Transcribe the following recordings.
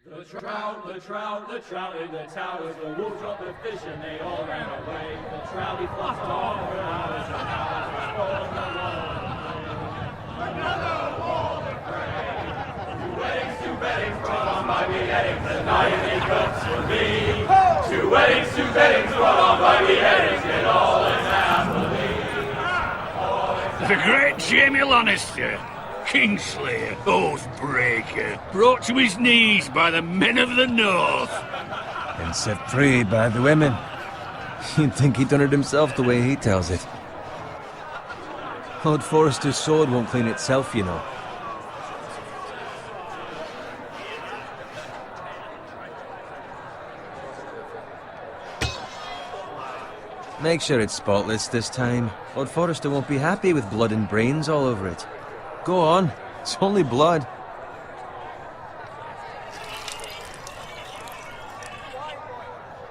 The trout in the towers, the wolves dropped the fish and they all ran away. The trouty flopped off for hours and hours before the wall. Another wall to pray. Two weddings brought on by beheadings, the night they cups for me. Two weddings brought on by beheadings, and all is happily. The great Jamie Lannister, Kingslayer, Oathbreaker, brought to his knees by the men of the North. And set free by the women. You'd think he'd done it himself the way he tells it. Lord Forrester's sword won't clean itself, you know. Make sure it's spotless this time. Lord Forrester won't be happy with blood and brains all over it. Go on, it's only blood.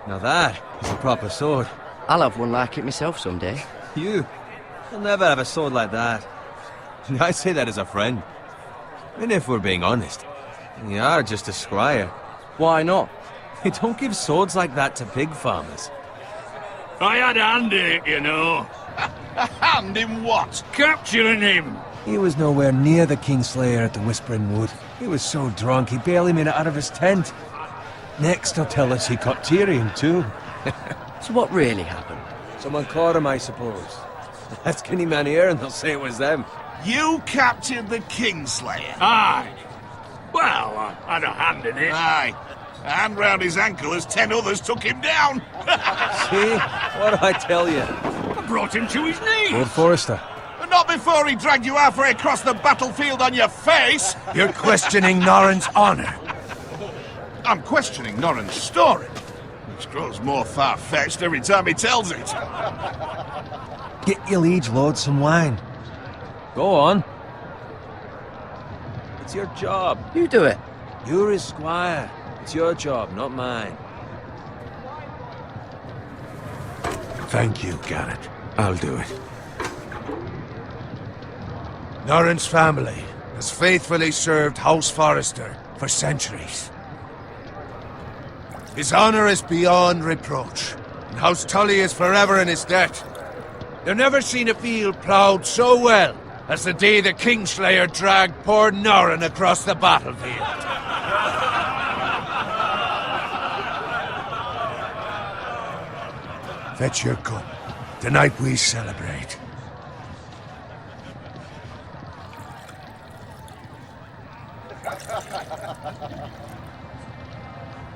Now that is a proper sword. I'll have one like it myself someday. You'll never have a sword like that. I say that as a friend. And if we're being honest, you are just a squire. Why not? You don't give swords like that to pig farmers. I had a hand in it, you know. A hand in what? Capturing him. He was nowhere near the Kingslayer at the Whispering Wood. He was so drunk he barely made it out of his tent. Next he'll tell us he caught Tyrion too. So what really happened? Someone caught him, I suppose. Ask any man here and they'll say it was them. You captured the Kingslayer? Aye. Well, I had a hand in it. Aye. A hand round his ankle as 10 others took him down. See? What do I tell you? I brought him to his knees. Lord Forrester. Not before he dragged you halfway across the battlefield on your face. You're questioning Norrin's honor. I'm questioning Norrin's story, which grows more far-fetched every time he tells it. Get your liege lord some wine. Go on. It's your job. You do it. You're his squire. It's your job, not mine. Thank you, Garrett. I'll do it. Norrin's family has faithfully served House Forrester for centuries. His honor is beyond reproach, and House Tully is forever in his debt. They've never seen a field ploughed so well as the day the Kingslayer dragged poor Norrin across the battlefield. Fetch your cup. Tonight we celebrate.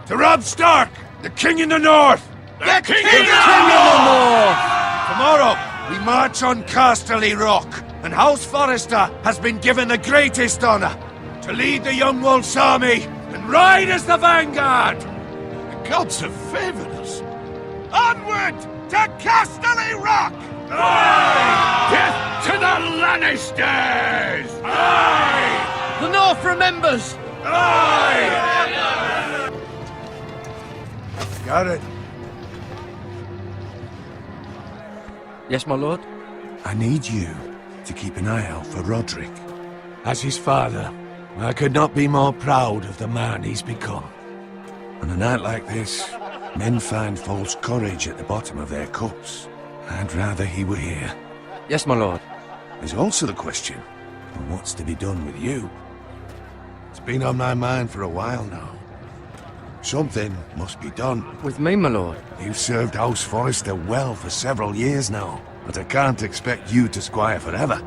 To Robb Stark, the King in the North! The King in the North! Tomorrow, we march on Casterly Rock, and House Forrester has been given the greatest honor to lead the Young Wolf's army and ride as the vanguard! The gods have favored us. Onward to Casterly Rock! Aye! Death to the Lannisters! Aye! The North remembers! Aye! Got it. Yes, my lord? I need you to keep an eye out for Roderick. As his father, I could not be more proud of the man he's become. On a night like this, men find false courage at the bottom of their cups. I'd rather he were here. Yes, my lord. There's also the question of what's to be done with you. It's been on my mind for a while now. Something must be done. With me, my lord. You've served House Forrester well for several years now, but I can't expect you to squire forever.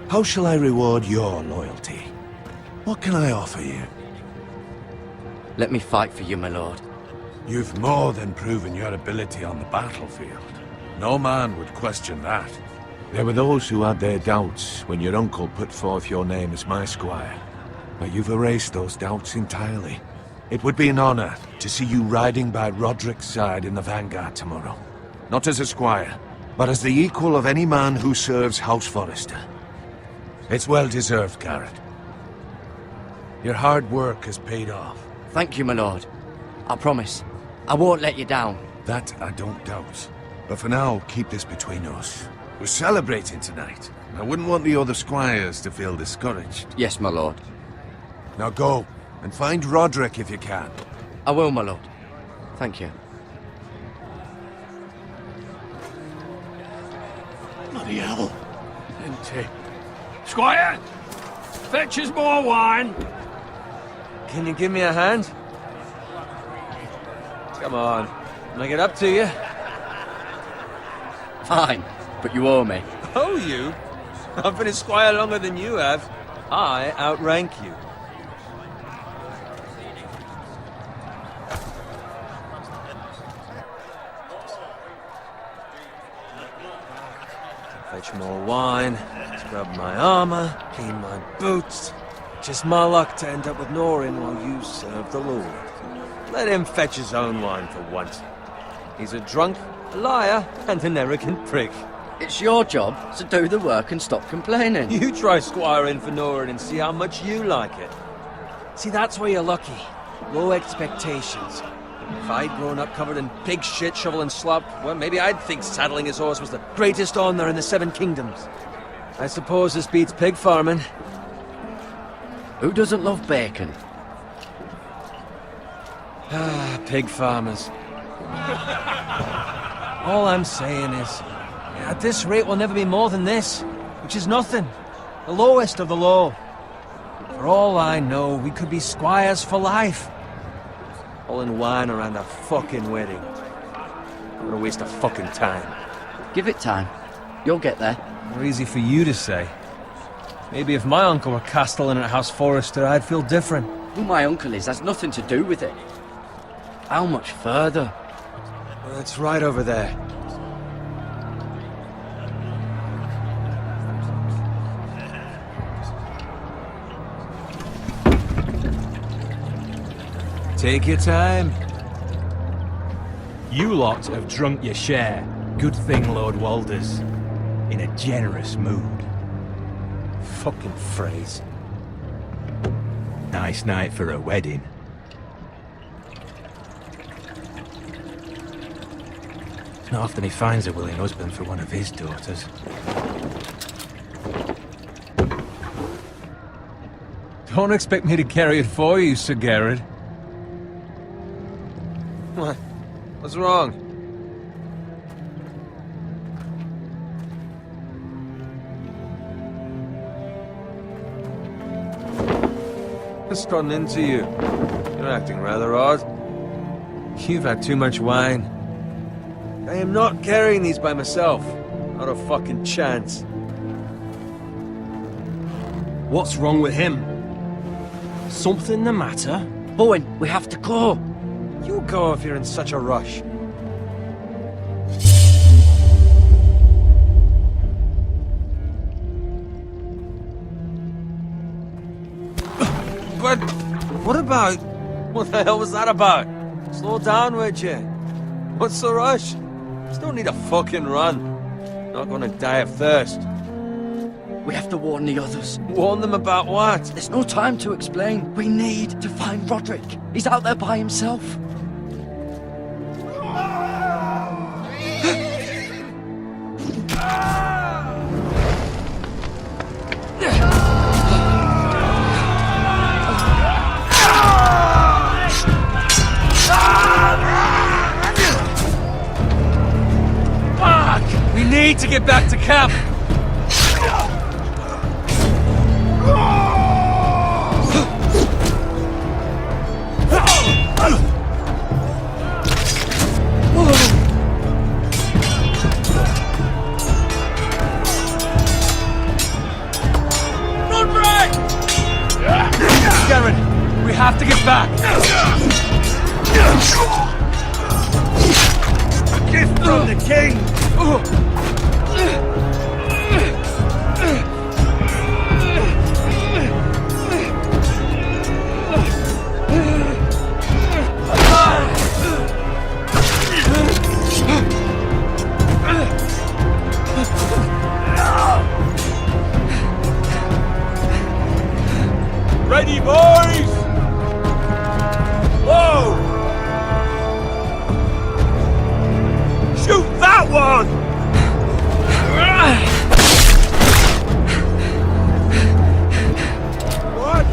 How shall I reward your loyalty? What can I offer you? Let me fight for you, my lord. You've more than proven your ability on the battlefield. No man would question that. There were those who had their doubts when your uncle put forth your name as my squire. But you've erased those doubts entirely. It would be an honor to see you riding by Roderick's side in the vanguard tomorrow. Not as a squire, but as the equal of any man who serves House Forrester. It's well deserved, Garrett. Your hard work has paid off. Thank you, my lord. I promise. I won't let you down. That I don't doubt. But for now, keep this between us. We're celebrating tonight. I wouldn't want the other squires to feel discouraged. Yes, my lord. Now go. And find Roderick if you can. I will, my lord. Thank you. Bloody hell. Empty. Squire! Fetch us more wine! Can you give me a hand? Come on. Can I get up to you? Fine, but you owe me. Oh, you? I've been a squire longer than you have. I outrank you. Fetch more wine, scrub my armor, clean my boots. Just my luck to end up with Norin while you serve the Lord. Let him fetch his own wine for once. He's a drunk, a liar, and an arrogant prick. It's your job to do the work and stop complaining. You try squiring for Norin and see how much you like it. See, that's where you're lucky. Low expectations. If I'd grown up covered in pig shit, shovel and slop, well, maybe I'd think saddling his horse was the greatest honor in the Seven Kingdoms. I suppose this beats pig farming. Who doesn't love bacon? Ah, pig farmers. All I'm saying is, at this rate we'll never be more than this, which is nothing. The lowest of the low. For all I know, we could be squires for life. All in wine around a fucking wedding. I'm gonna waste a fucking time. Give it time. You'll get there. More easy for you to say. Maybe if my uncle were castellan at House Forrester, I'd feel different. Who my uncle is has nothing to do with it. How much further? Well, it's right over there. Take your time. You lot have drunk your share. Good thing Lord Walder's in a generous mood. Fucking phrase. Nice night for a wedding. It's not often he finds a willing husband for one of his daughters. Don't expect me to carry it for you, Sir Garrett. What? What's wrong? It's gotten into you. You're acting rather odd. You've had too much wine. I am not carrying these by myself. Not a fucking chance. What's wrong with him? Something the matter? Bowen, we have to go. You go if you're in such a rush. But what about... What the hell was that about? Slow down, would you? What's the rush? Just don't need a fucking run. Not gonna die of thirst. We have to warn the others. Warn them about what? There's no time to explain. We need to find Roderick. He's out there by himself. We need to get back to camp! Run, Ray! Garrett, we have to get back! A gift from the king! Ready, boys! Whoa! Shoot that one! What?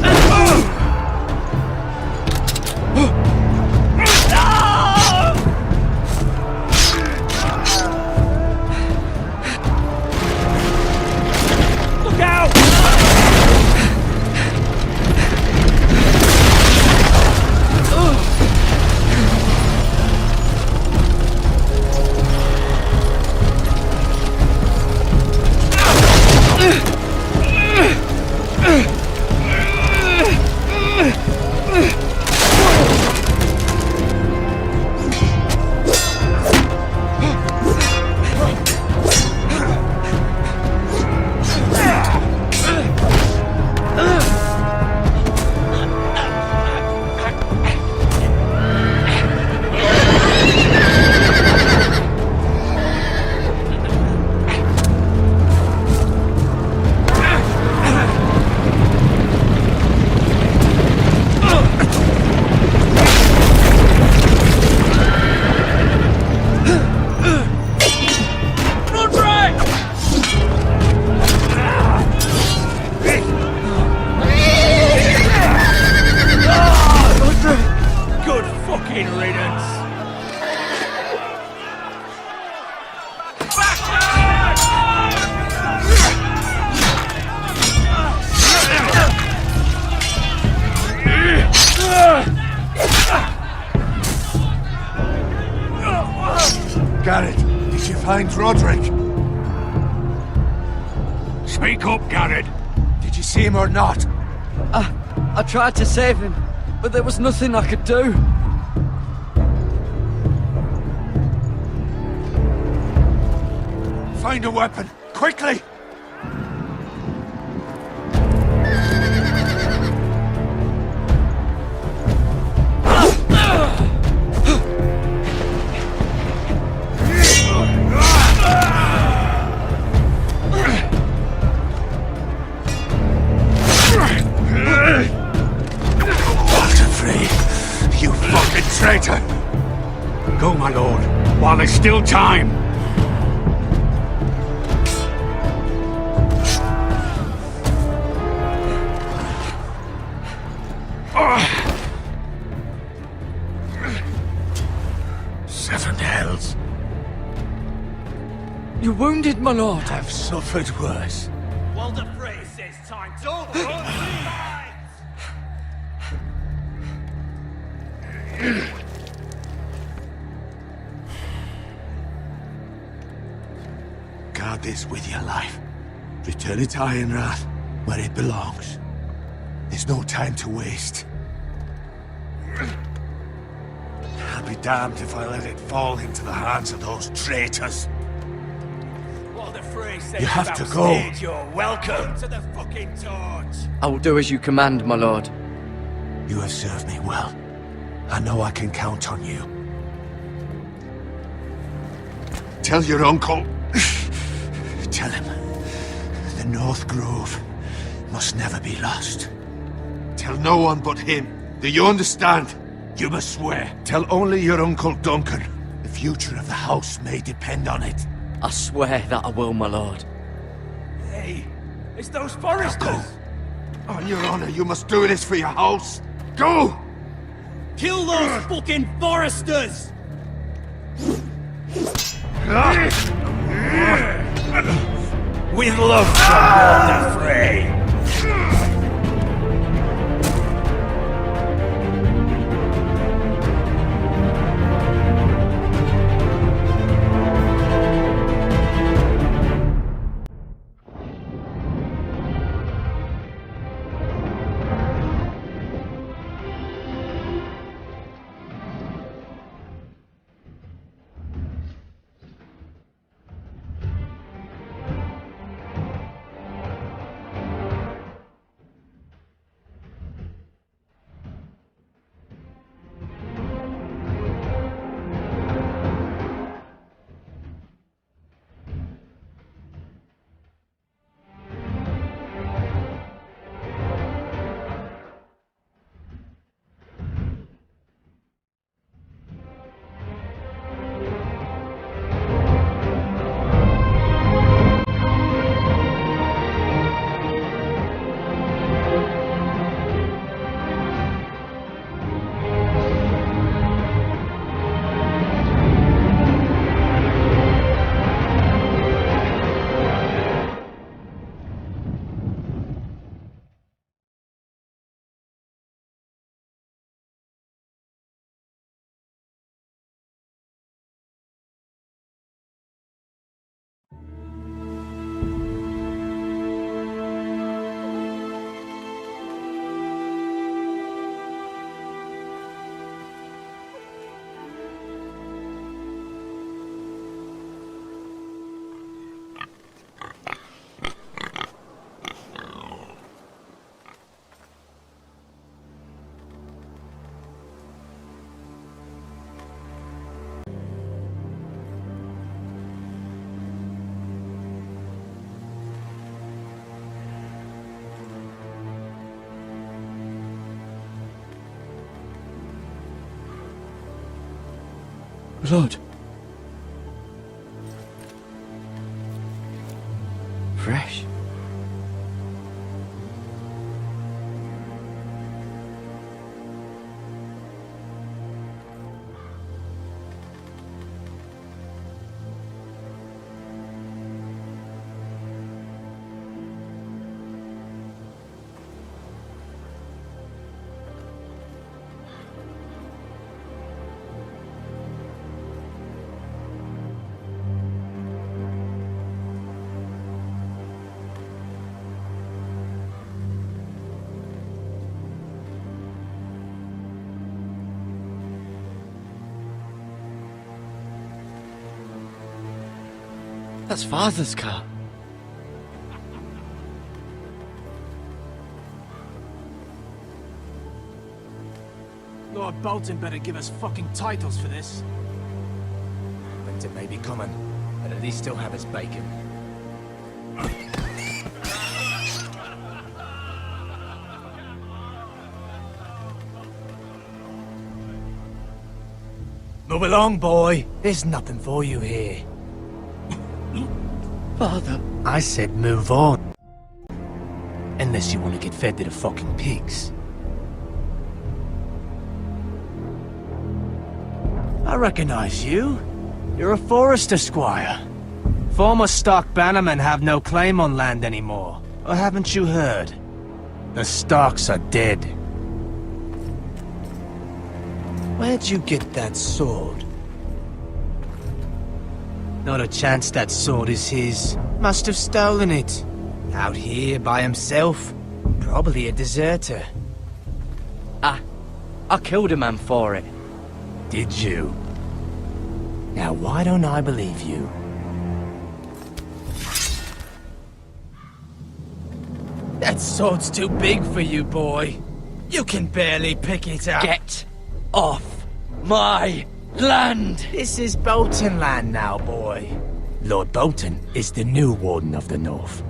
find Roderick? Speak up, Garrett. Did you see him or not? I tried to save him, but there was nothing I could do. Find a weapon, quickly! Walter Frey, you fucking traitor! Go, my lord, while there's still time. Seven hells. You're wounded, my lord. I've suffered worse. Walder Frey says time to fight! Guard this with your life. Return it to Ironrath, where it belongs. There's no time to waste. I'll be damned if I let it fall into the hands of those traitors. Walder Frey says You have to go. You're welcome to the fucking torch! I will do as you command, my lord. You have served me well. I know I can count on you. Tell your uncle. Tell him. The North Grove must never be lost. Tell no one but him. Do you understand? You must swear. Tell only your Uncle Duncan. The future of the house may depend on it. I swear that I will, my lord. Hey, it's those Now foresters! go. On your honor, you must do this for your house. Go! Kill those fucking foresters! With love from Walder Frey. Blood. Fresh. That's Father's car. Lord Bolton better give us fucking titles for this. Winter may be coming, but at least he'll have his bacon. Move along, boy. There's nothing for you here. Father, I said move on. Unless you want to get fed to the fucking pigs. I recognize you. You're a Forrester squire. Former Stark bannermen have no claim on land anymore. Or haven't you heard? The Starks are dead. Where'd you get that sword? Not a chance that sword is his. Must have stolen it. Out here by himself. Probably a deserter. I killed a man for it. Did you? Now why don't I believe you? That sword's too big for you, boy. You can barely pick it up. Get off my land! This is Bolton land now, boy. Lord Bolton is the new Warden of the North.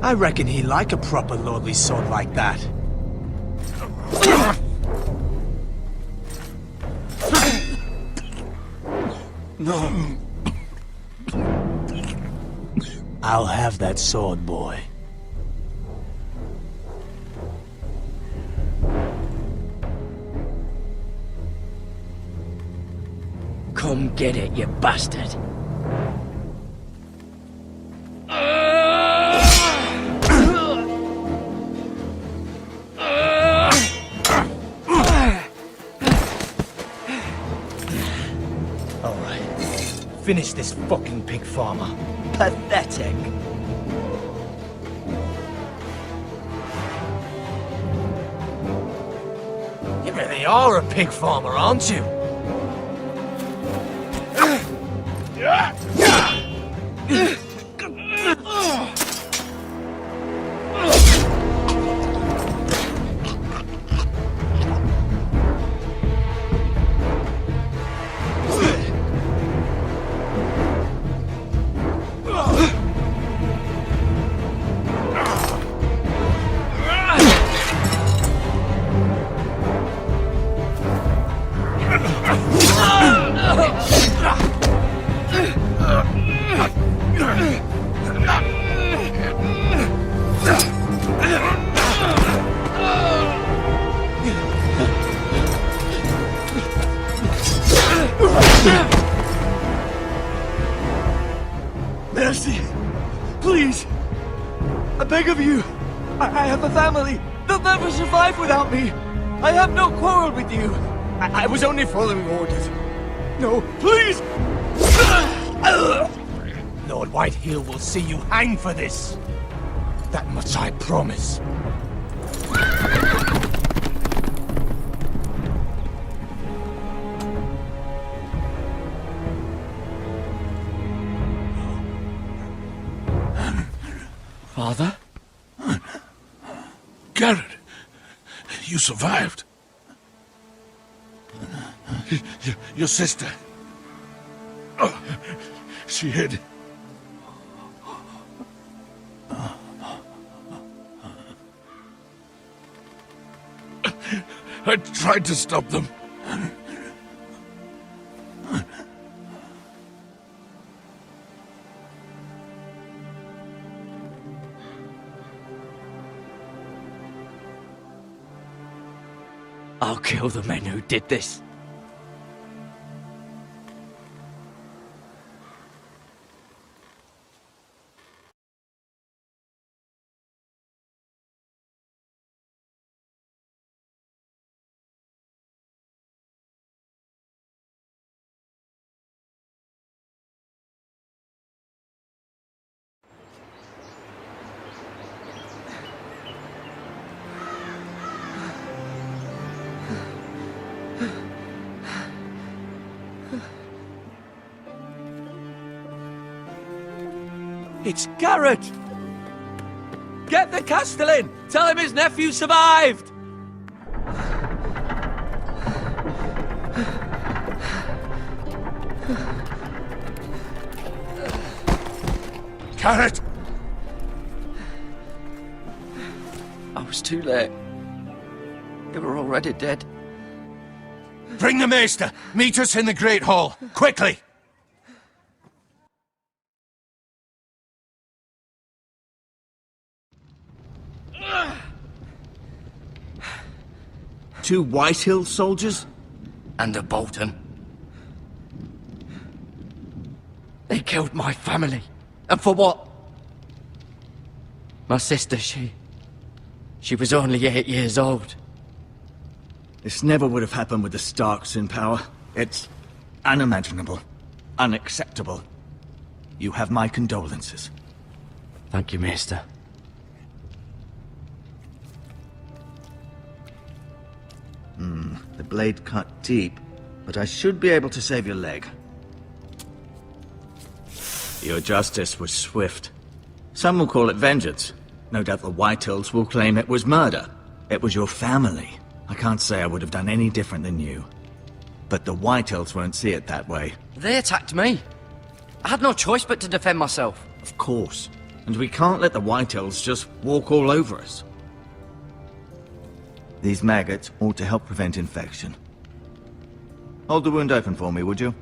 I reckon he'd like a proper lordly sword like that. No. I'll have that sword, boy. Come get it, you bastard. Alright. Finish this fucking pig farmer. Pathetic. You really are a pig farmer, aren't you? Mercy! Please! I beg of you! I have a family! They'll never survive without me! I have no quarrel with you! I was only following orders. No, please! Lord Whitehill will see you hang for this. That much I promise. Father? Garrett, you survived. Your sister. Oh, she hid. I tried to stop them. I'll kill the men who did this. It's Garrett! Get the Castellan! Tell him his nephew survived! Garrett! I was too late. They were already dead. Bring the Maester! Meet us in the Great Hall! Quickly! Two Whitehill soldiers? And a Bolton. They killed my family. And for what? My sister, she was only 8 years old. This never would have happened with the Starks in power. It's unimaginable. Unacceptable. You have my condolences. Thank you, Maester. The blade cut deep, but I should be able to save your leg. Your justice was swift. Some will call it vengeance. No doubt the Whitehills will claim it was murder. It was your family. I can't say I would have done any different than you. But the Whitehills won't see it that way. They attacked me. I had no choice but to defend myself. Of course. And we can't let the Whitehills just walk all over us. These maggots ought to help prevent infection. Hold the wound open for me, would you?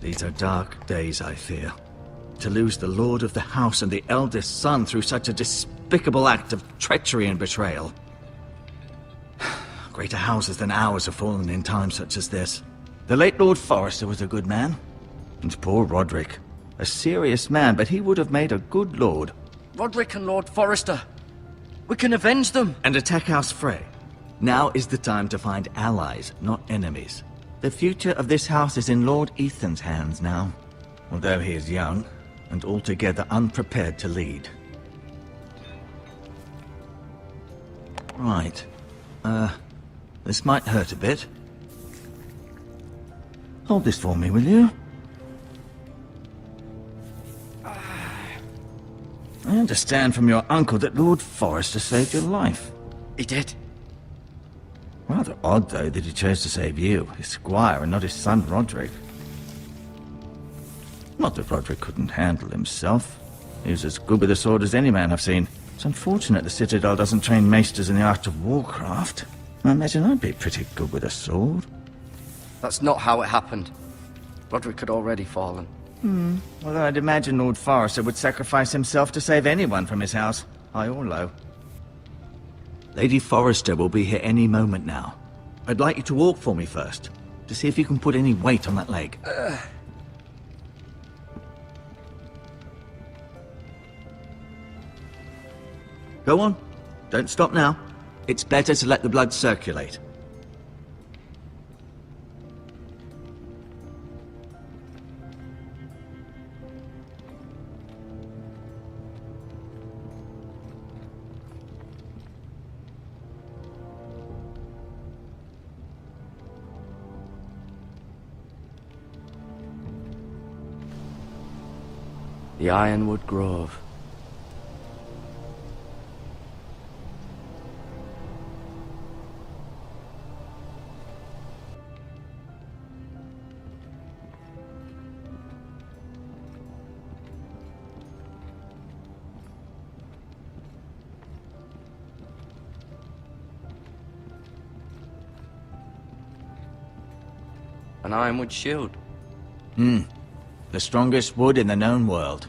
These are dark days, I fear. To lose the lord of the house and the eldest son through such a despicable act of treachery and betrayal. Greater houses than ours have fallen in times such as this. The late Lord Forrester was a good man. And poor Roderick. A serious man, but he would have made a good lord. Roderick and Lord Forrester. We can avenge them. And attack House Frey. Now is the time to find allies, not enemies. The future of this house is in Lord Ethan's hands now. Although he is young, and altogether unprepared to lead. Right. This might hurt a bit. Hold this for me, will you? I understand from your uncle that Lord Forrester saved your life. He did. Rather odd, though, that he chose to save you, his squire, and not his son Roderick. Not that Roderick couldn't handle himself. He was as good with a sword as any man I've seen. It's unfortunate the Citadel doesn't train maesters in the art of warcraft. I imagine I'd be pretty good with a sword. That's not how it happened. Roderick had already fallen. Although I'd imagine Lord Forrester would sacrifice himself to save anyone from his house, high or low. Lady Forrester will be here any moment now. I'd like you to walk for me first, to see if you can put any weight on that leg. Go on. Don't stop now. It's better to let the blood circulate. The Ironwood Grove. An ironwood shield. The strongest wood in the known world.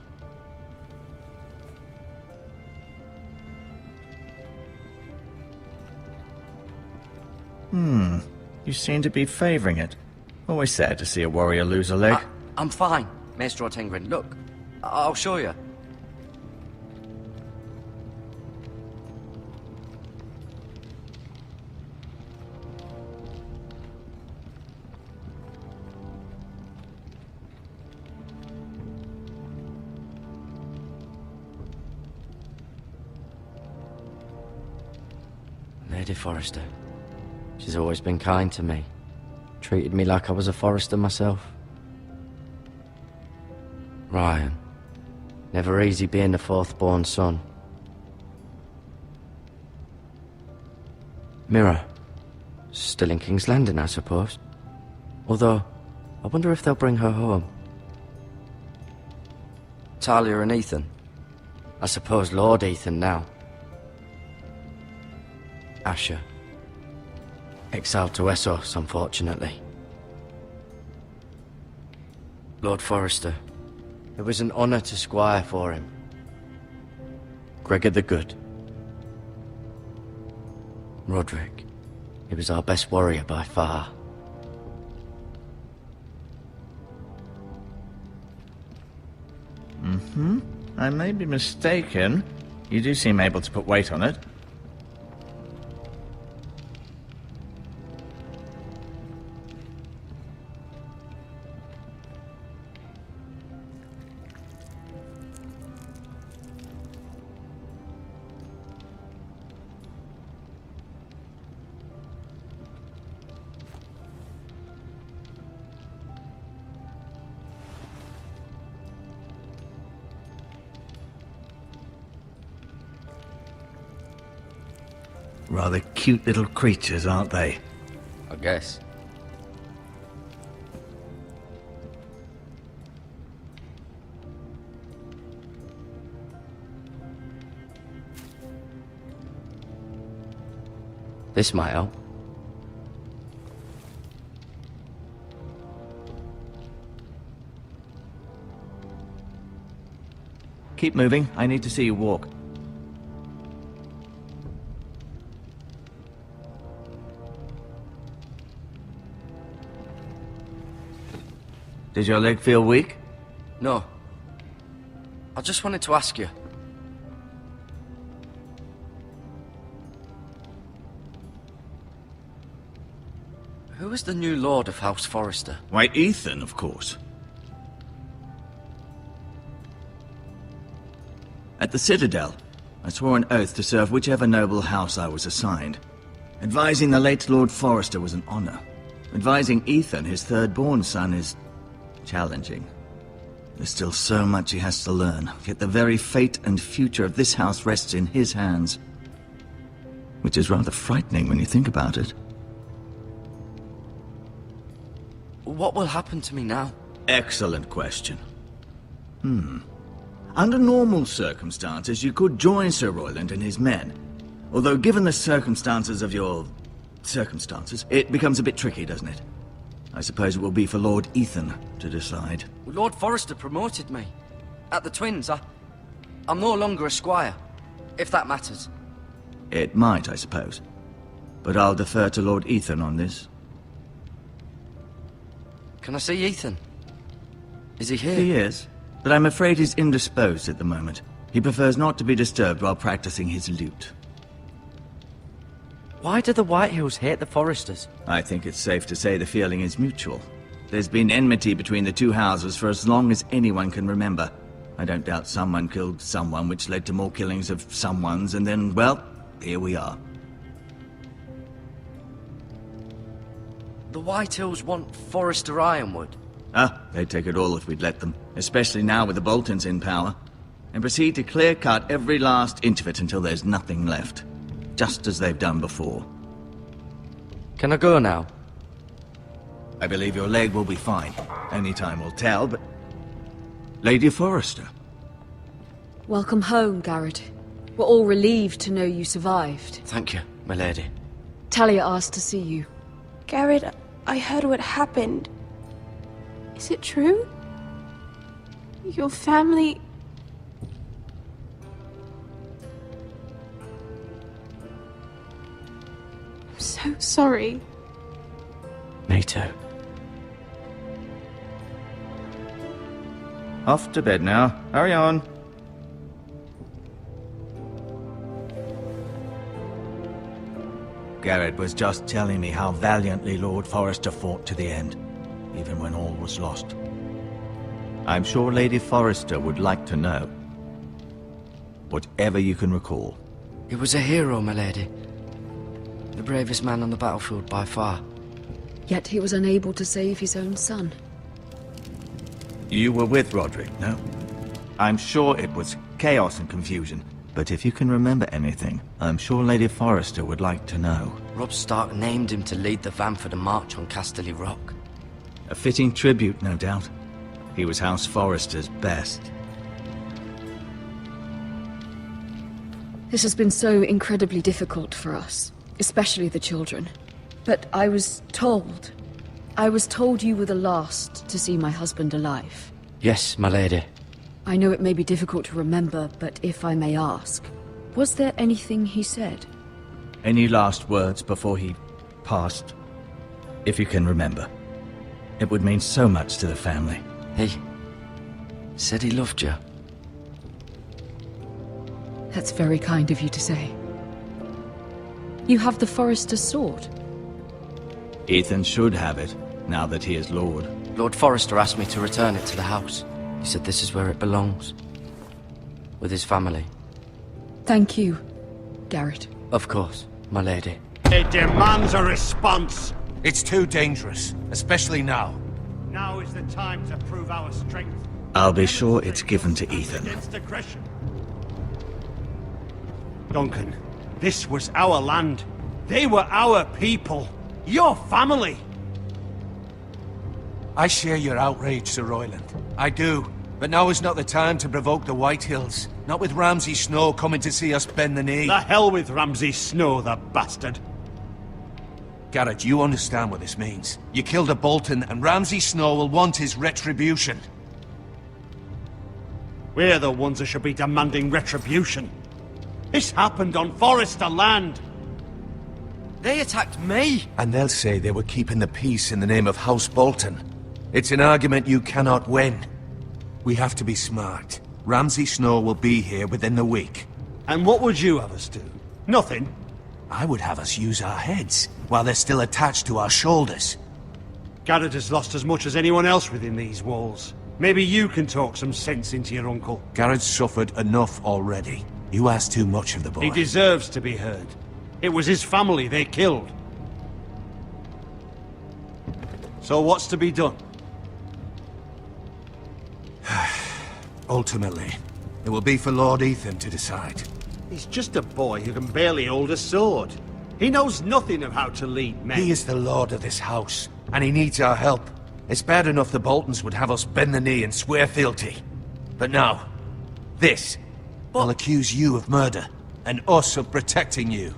You seem to be favoring it. Always sad to see a warrior lose a leg. I'm fine, Maester Ortengrin. Look, I'll show you. Lady Forrester. She's always been kind to me. Treated me like I was a Forrester myself. Ryan. Never easy being the fourth-born son. Mira. Still in King's Landing, I suppose. Although, I wonder if they'll bring her home. Talia and Ethan. I suppose Lord Ethan now. Asher. Exiled to Essos, unfortunately. Lord Forrester. It was an honour to squire for him. Gregor the Good. Roderick. He was our best warrior by far. I may be mistaken. You do seem able to put weight on it. Rather cute little creatures, aren't they? I guess. This might help. Keep moving. I need to see you walk. Does your leg feel weak? No. I just wanted to ask you. Who is the new Lord of House Forrester? Why, Ethan, of course. At the Citadel, I swore an oath to serve whichever noble house I was assigned. Advising the late Lord Forrester was an honor. Advising Ethan, his third-born son, is challenging. There's still so much he has to learn, yet the very fate and future of this house rests in his hands. Which is rather frightening when you think about it. What will happen to me now? Excellent question. Under normal circumstances, you could join Sir Royland and his men. Although given the circumstances of your circumstances, it becomes a bit tricky, doesn't it? I suppose it will be for Lord Ethan to decide. Lord Forrester promoted me. At the Twins, I'm no longer a squire, if that matters. It might, I suppose. But I'll defer to Lord Ethan on this. Can I see Ethan? Is he here? He is, but I'm afraid he's indisposed at the moment. He prefers not to be disturbed while practicing his lute. Why do the Whitehills hate the Forresters? I think it's safe to say the feeling is mutual. There's been enmity between the two houses for as long as anyone can remember. I don't doubt someone killed someone, which led to more killings of someones, and then, well, here we are. The Whitehills want Forrester Ironwood. They'd take it all if we'd let them, especially now with the Boltons in power, and proceed to clear-cut every last inch of it until there's nothing left. Just as they've done before. Can I go now? I believe your leg will be fine. Only time will tell, but... Lady Forrester. Welcome home, Garrett. We're all relieved to know you survived. Thank you, my lady. Talia asked to see you. Garrett, I heard what happened. Is it true? Your family... I'm so sorry. Me too. Off to bed now. Hurry on. Garrett was just telling me how valiantly Lord Forrester fought to the end, even when all was lost. I'm sure Lady Forrester would like to know. Whatever you can recall. He was a hero, my lady. The bravest man on the battlefield by far. Yet he was unable to save his own son. You were with Roderick, no? I'm sure it was chaos and confusion, but if you can remember anything, I'm sure Lady Forrester would like to know. Robb Stark named him to lead the van for the march on Casterly Rock. A fitting tribute, no doubt. He was House Forrester's best. This has been so incredibly difficult for us, especially the children. But I was told you were the last to see my husband alive. Yes, my lady. I know it may be difficult to remember, but if I may ask, was there anything he said? Any last words before he passed? If you can remember. It would mean so much to the family. He said he loved you. That's very kind of you to say. You have the Forrester's sword. Ethan should have it, now that he is Lord. Lord Forrester asked me to return it to the house. He said this is where it belongs. With his family. Thank you, Garrett. Of course, my lady. It demands a response. It's too dangerous, especially now. Now is the time to prove our strength. I'll be sure it's given to Ethan. Against aggression. Duncan, this was our land. They were our people. Your family. I share your outrage, Sir Royland. I do. But now is not the time to provoke the Whitehills. Not with Ramsay Snow coming to see us bend the knee. The hell with Ramsay Snow, the bastard. Garrett, you understand what this means. You killed a Bolton, and Ramsay Snow will want his retribution. We're the ones that should be demanding retribution. This happened on Forrester land. They attacked me! And they'll say they were keeping the peace in the name of House Bolton. It's an argument you cannot win. We have to be smart. Ramsay Snow will be here within the week. And what would you have us do? Nothing. I would have us use our heads, while they're still attached to our shoulders. Garrett has lost as much as anyone else within these walls. Maybe you can talk some sense into your uncle. Garrett's suffered enough already. You ask too much of the boy. He deserves to be heard. It was his family they killed. So what's to be done? Ultimately, it will be for Lord Ethan to decide. He's just a boy who can barely hold a sword. He knows nothing of how to lead men. He is the lord of this house, and he needs our help. It's bad enough the Boltons would have us bend the knee and swear fealty. But now, this. I'll accuse you of murder, and us of protecting you.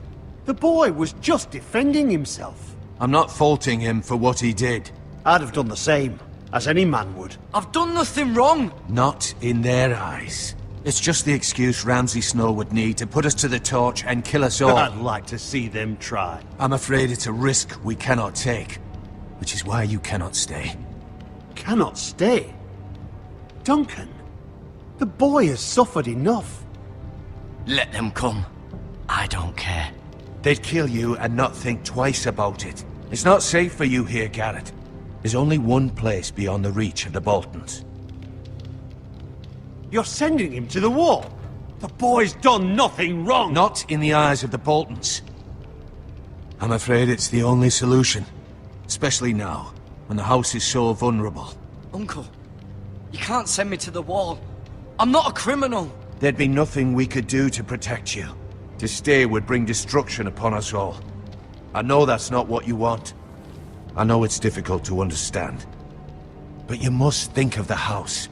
The boy was just defending himself. I'm not faulting him for what he did. I'd have done the same, as any man would. I've done nothing wrong! Not in their eyes. It's just the excuse Ramsay Snow would need to put us to the torch and kill us all. I'd like to see them try. I'm afraid it's a risk we cannot take, which is why you cannot stay. Cannot stay? Duncan, the boy has suffered enough. Let them come. I don't care. They'd kill you and not think twice about it. It's not safe for you here, Garrett. There's only one place beyond the reach of the Boltons. You're sending him to the wall. The boy's done nothing wrong. Not in the eyes of the Boltons. I'm afraid it's the only solution. Especially now, when the house is so vulnerable. Uncle, you can't send me to the wall. I'm not a criminal. There'd be nothing we could do to protect you. To stay would bring destruction upon us all. I know that's not what you want. I know it's difficult to understand. But you must think of the house.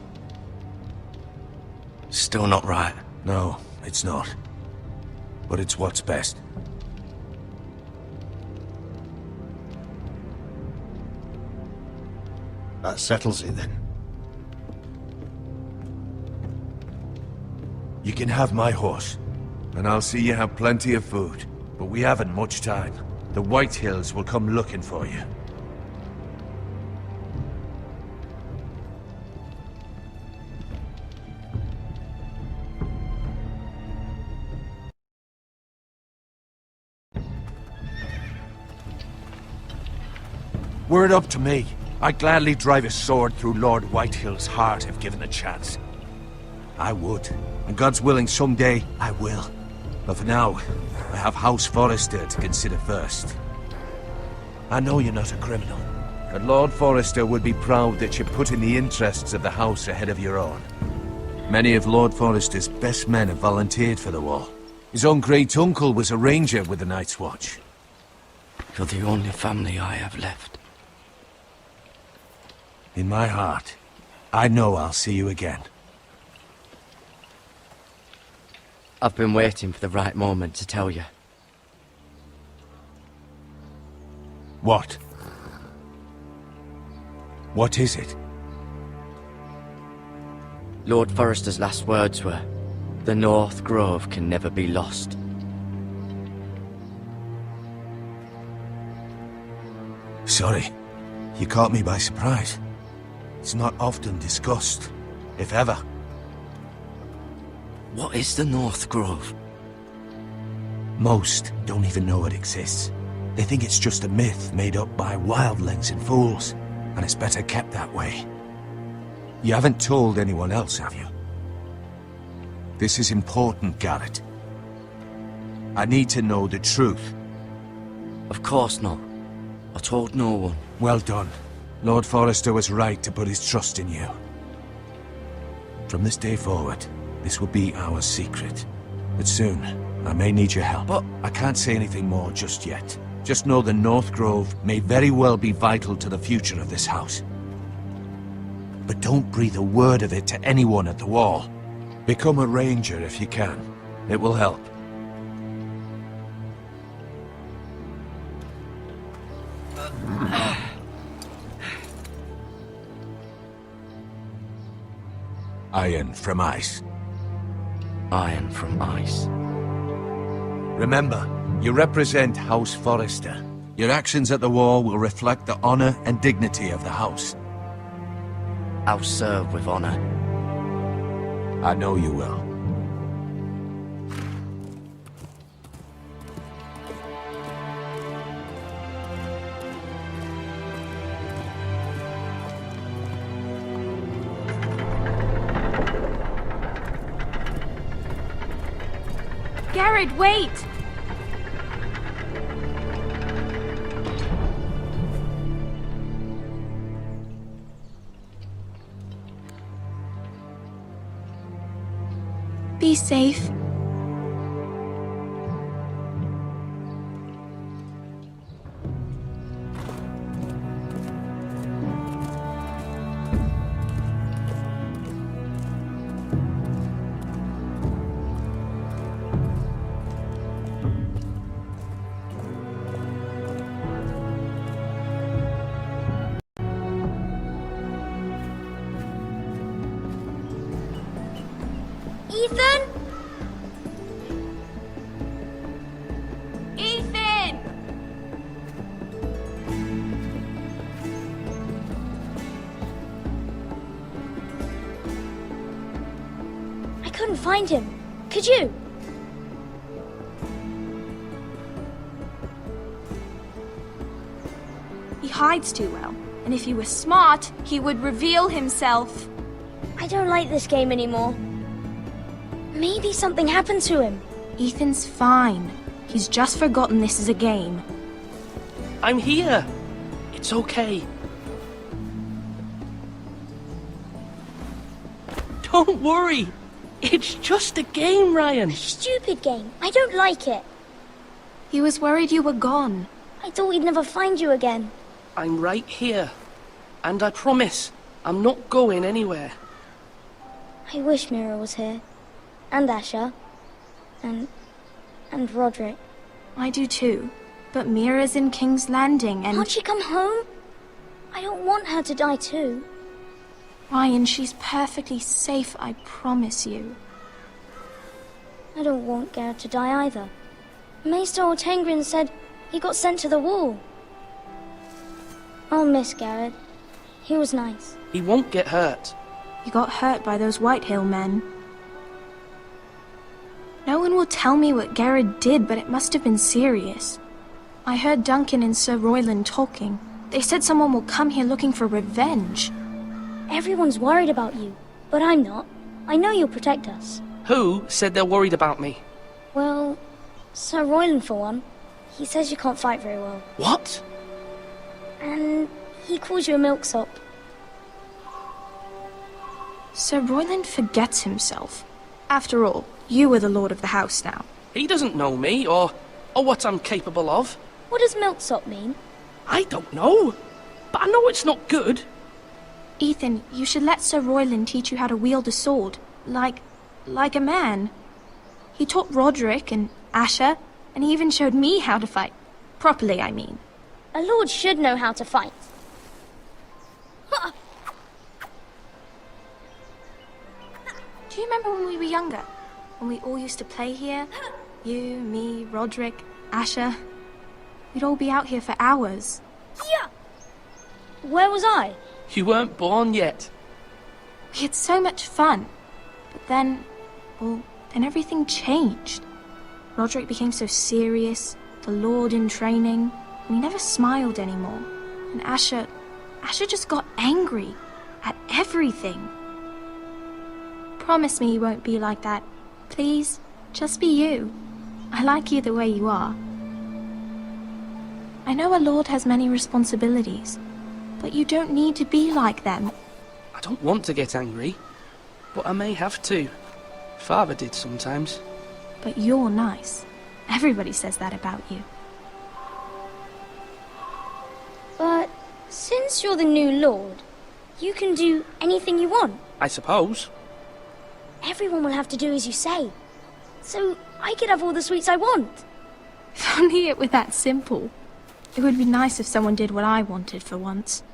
Still not right. No, it's not. But it's what's best. That settles it then. You can have my horse, and I'll see you have plenty of food. But we haven't much time. The Whitehills will come looking for you. Were it up to me, I'd gladly drive a sword through Lord Whitehill's heart if given the chance. I would. And God's willing, someday I will. But for now, I have House Forrester to consider first. I know you're not a criminal, but Lord Forrester would be proud that you're putting the interests of the house ahead of your own. Many of Lord Forrester's best men have volunteered for the war. His own great-uncle was a ranger with the Night's Watch. You're the only family I have left. In my heart, I know I'll see you again. I've been waiting for the right moment to tell you. What? What is it? Lord Forrester's last words were, "The North Grove can never be lost." Sorry, you caught me by surprise. It's not often discussed, if ever. What is the North Grove? Most don't even know it exists. They think it's just a myth made up by wildlings and fools, and it's better kept that way. You haven't told anyone else, have you? This is important, Garrett. I need to know the truth. Of course not. I told no one. Well done. Lord Forrester was right to put his trust in you. From this day forward, this will be our secret. But soon, I may need your help. But I can't say anything more just yet. Just know the North Grove may very well be vital to the future of this house. But don't breathe a word of it to anyone at the wall. Become a ranger if you can. It will help. Iron from ice. Iron from ice. Remember, you represent House Forrester. Your actions at the war will reflect the honor and dignity of the house. I'll serve with honor. I know you will. Garrett, wait! Be safe. Ethan? Ethan! I couldn't find him. Could you? He hides too well, and if he was smart, he would reveal himself. I don't like this game anymore. Maybe something happened to him. Ethan's fine. He's just forgotten this is a game. I'm here. It's okay. Don't worry. It's just a game, Ryan. Stupid game. I don't like it. He was worried you were gone. I thought we'd never find you again. I'm right here. And I promise, I'm not going anywhere. I wish Mira was here. And Asher. And Roderick. I do too. But Mira's in King's Landing and... Can't she come home? I don't want her to die too. Ryan, she's perfectly safe, I promise you. I don't want Garrett to die either. Maester Ortengrin said he got sent to the wall. I'll miss Garrett. He was nice. He won't get hurt. He got hurt by those Whitehill men. No one will tell me what Garrett did, but it must have been serious. I heard Duncan and Sir Royland talking. They said someone will come here looking for revenge. Everyone's worried about you, but I'm not. I know you'll protect us. Who said they're worried about me? Well, Sir Royland for one. He says you can't fight very well. What? And he calls you a milksop. Sir Royland forgets himself. After all, you are the lord of the house now. He doesn't know me, or what I'm capable of. What does milksop mean? I don't know, but I know it's not good. Ethan, you should let Sir Royland teach you how to wield a sword, like a man. He taught Roderick and Asher, and he even showed me how to fight. Properly, I mean. A lord should know how to fight. Do you remember when we were younger? When we all used to play here? You, me, Roderick, Asher. We'd all be out here for hours. Yeah. Where was I? You weren't born yet. We had so much fun. But then, then everything changed. Roderick became so serious, the Lord in training, and he never smiled anymore. And Asher just got angry at everything. Promise me you won't be like that. Please, just be you. I like you the way you are. I know a lord has many responsibilities, but you don't need to be like them. I don't want to get angry, but I may have to. Father did sometimes. But you're nice. Everybody says that about you. But since you're the new lord, you can do anything you want. I suppose. Everyone will have to do as you say. So I could have all the sweets I want. If only it were that simple. It would be nice if someone did what I wanted for once.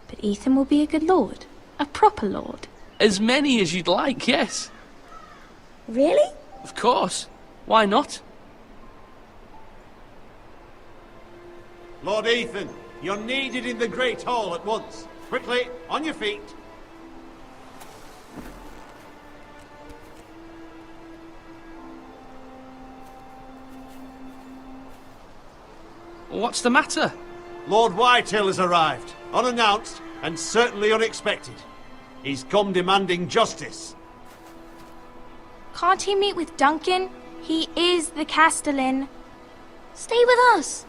But Ethan will be a good lord. A proper lord. As many as you'd like, yes. Really? Of course. Why not? Lord Ethan, you're needed in the Great Hall at once. Quickly, on your feet. What's the matter? Lord Whitehill has arrived, unannounced and certainly unexpected. He's come demanding justice. Can't he meet with Duncan? He is the Castellan. Stay with us.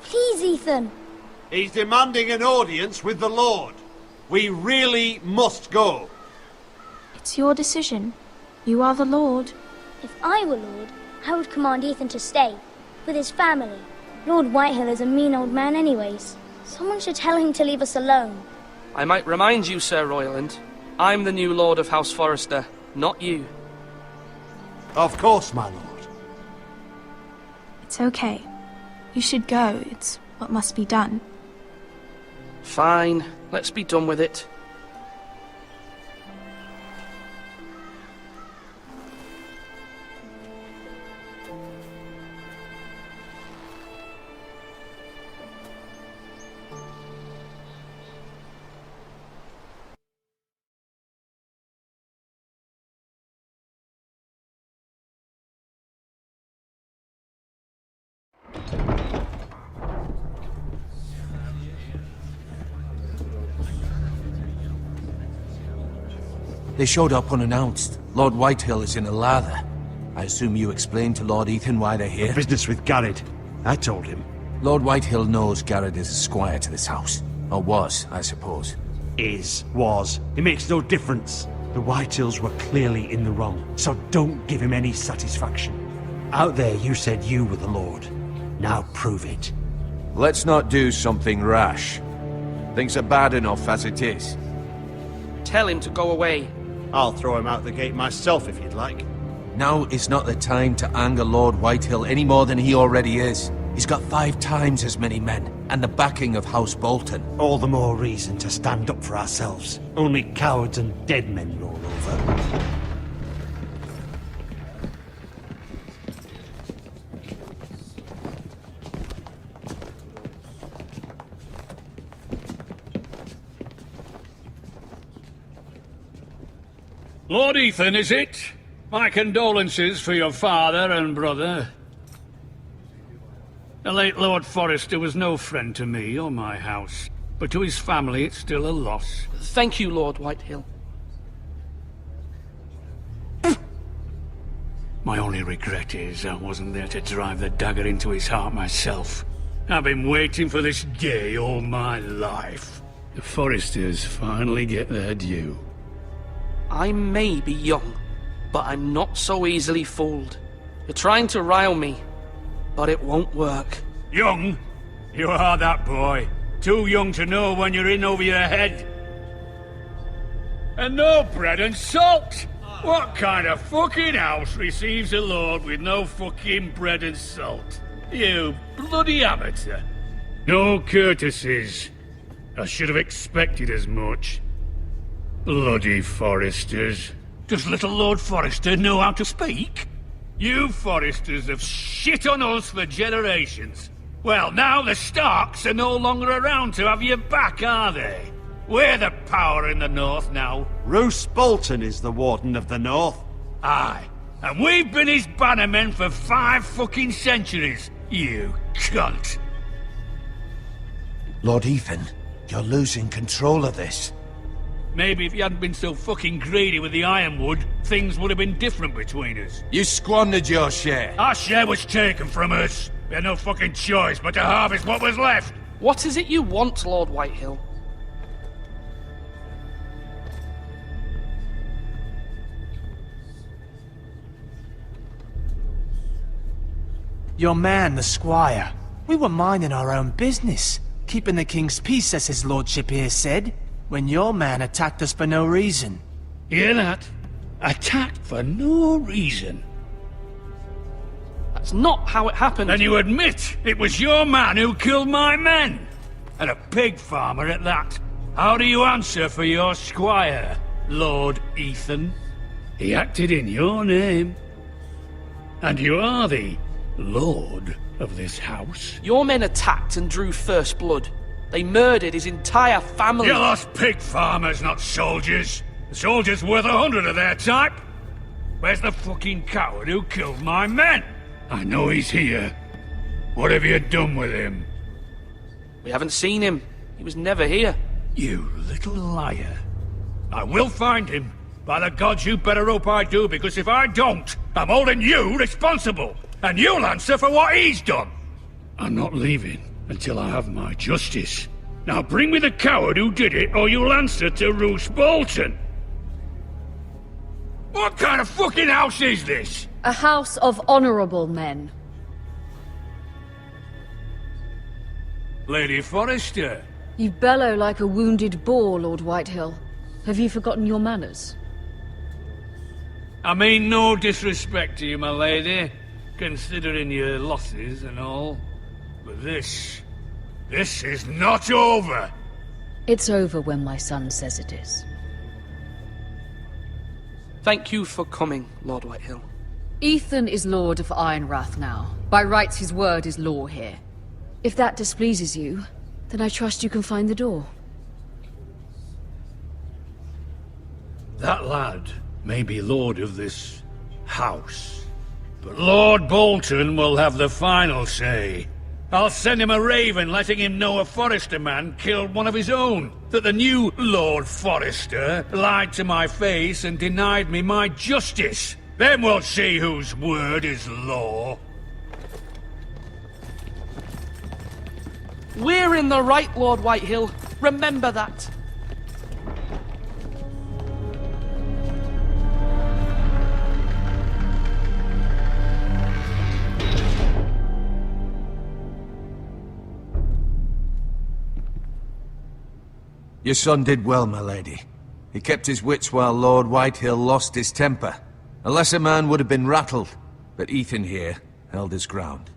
Please, Ethan. He's demanding an audience with the Lord. We really must go. It's your decision. You are the Lord. If I were Lord, I would command Ethan to stay, with his family. Lord Whitehill is a mean old man anyways. Someone should tell him to leave us alone. I might remind you, Sir Royland, I'm the new Lord of House Forrester, not you. Of course, my lord. It's okay. You should go. It's what must be done. Fine. Let's be done with it. They showed up unannounced. Lord Whitehill is in a lather. I assume you explained to Lord Ethan why they're here? Business with Garrett. I told him. Lord Whitehill knows Garrett is a squire to this house. Or was, I suppose. Was. It makes no difference. The Whitehills were clearly in the wrong, so don't give him any satisfaction. Out there you said you were the Lord. Now prove it. Let's not do something rash. Things are bad enough as it is. Tell him to go away. I'll throw him out the gate myself if you'd like. Now is not the time to anger Lord Whitehill any more than he already is. He's got 5 times as many men, and the backing of House Bolton. All the more reason to stand up for ourselves. Only cowards and dead men roll over. Lord Ethan, is it? My condolences for your father and brother. The late Lord Forrester was no friend to me or my house, but to his family it's still a loss. Thank you, Lord Whitehill. My only regret is I wasn't there to drive the dagger into his heart myself. I've been waiting for this day all my life. The Forresters finally get their due. I may be young, but I'm not so easily fooled. You're trying to rile me, but it won't work. Young? You are that boy. Too young to know when you're in over your head. And no bread and salt! What kind of fucking house receives a lord with no fucking bread and salt? You bloody amateur. No courtesies. I should have expected as much. Bloody Forresters. Does little Lord Forrester know how to speak? You Forresters have shit on us for generations. Well, now the Starks are no longer around to have your back, are they? We're the power in the north now. Roose Bolton is the Warden of the North. Aye. And we've been his bannermen for 5 fucking centuries. You cunt. Lord Ethan, you're losing control of this. Maybe if you hadn't been so fucking greedy with the ironwood, things would have been different between us. You squandered your share. Our share was taken from us. We had no fucking choice but to harvest what was left. What is it you want, Lord Whitehill? Your man, the squire. We were minding our own business, keeping the king's peace, as his lordship here said, when your man attacked us for no reason. Hear that? Attacked for no reason. That's not how it happened. Then you admit it was your man who killed my men. And a pig farmer at that. How do you answer for your squire, Lord Ethan? He acted in your name. And you are the lord of this house. Your men attacked and drew first blood. They murdered his entire family. You lost pig farmers, not soldiers. The soldiers worth 100 of their type. Where's the fucking coward who killed my men? I know he's here. What have you done with him? We haven't seen him. He was never here. You little liar. I will find him. By the gods, you better hope I do, because if I don't, I'm holding you responsible. And you'll answer for what he's done. I'm not leaving until I have my justice. Now bring me the coward who did it, or you'll answer to Roose Bolton. What kind of fucking house is this? A house of honorable men. Lady Forrester. You bellow like a wounded boar, Lord Whitehill. Have you forgotten your manners? I mean no disrespect to you, my lady, considering your losses and all. But this is not over. It's over when my son says it is. Thank you for coming, Lord Whitehill. Ethan is Lord of Ironrath now. By rights, his word is law here. If that displeases you, then I trust you can find the door. That lad may be lord of this house, but Lord Bolton will have the final say. I'll send him a raven letting him know a Forrester man killed one of his own, that the new Lord Forrester lied to my face and denied me my justice. Then we'll see whose word is law. We're in the right, Lord Whitehill. Remember that. Your son did well, my lady. He kept his wits while Lord Whitehill lost his temper. A lesser man would have been rattled, but Ethan here held his ground.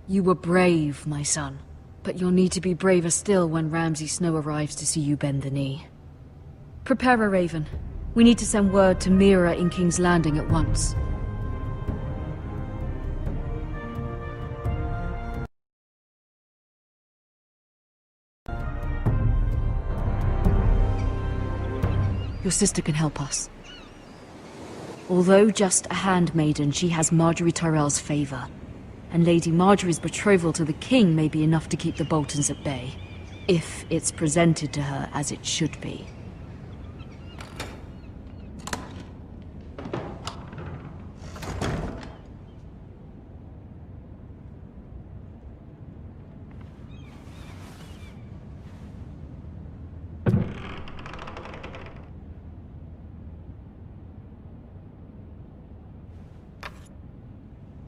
You were brave, my son. But you'll need to be braver still when Ramsay Snow arrives to see you bend the knee. Prepare a raven. We need to send word to Mira in King's Landing at once. Your sister can help us. Although just a handmaiden, she has Marjorie Tyrell's favor. And Lady Marjorie's betrothal to the king may be enough to keep the Boltons at bay. If it's presented to her as it should be.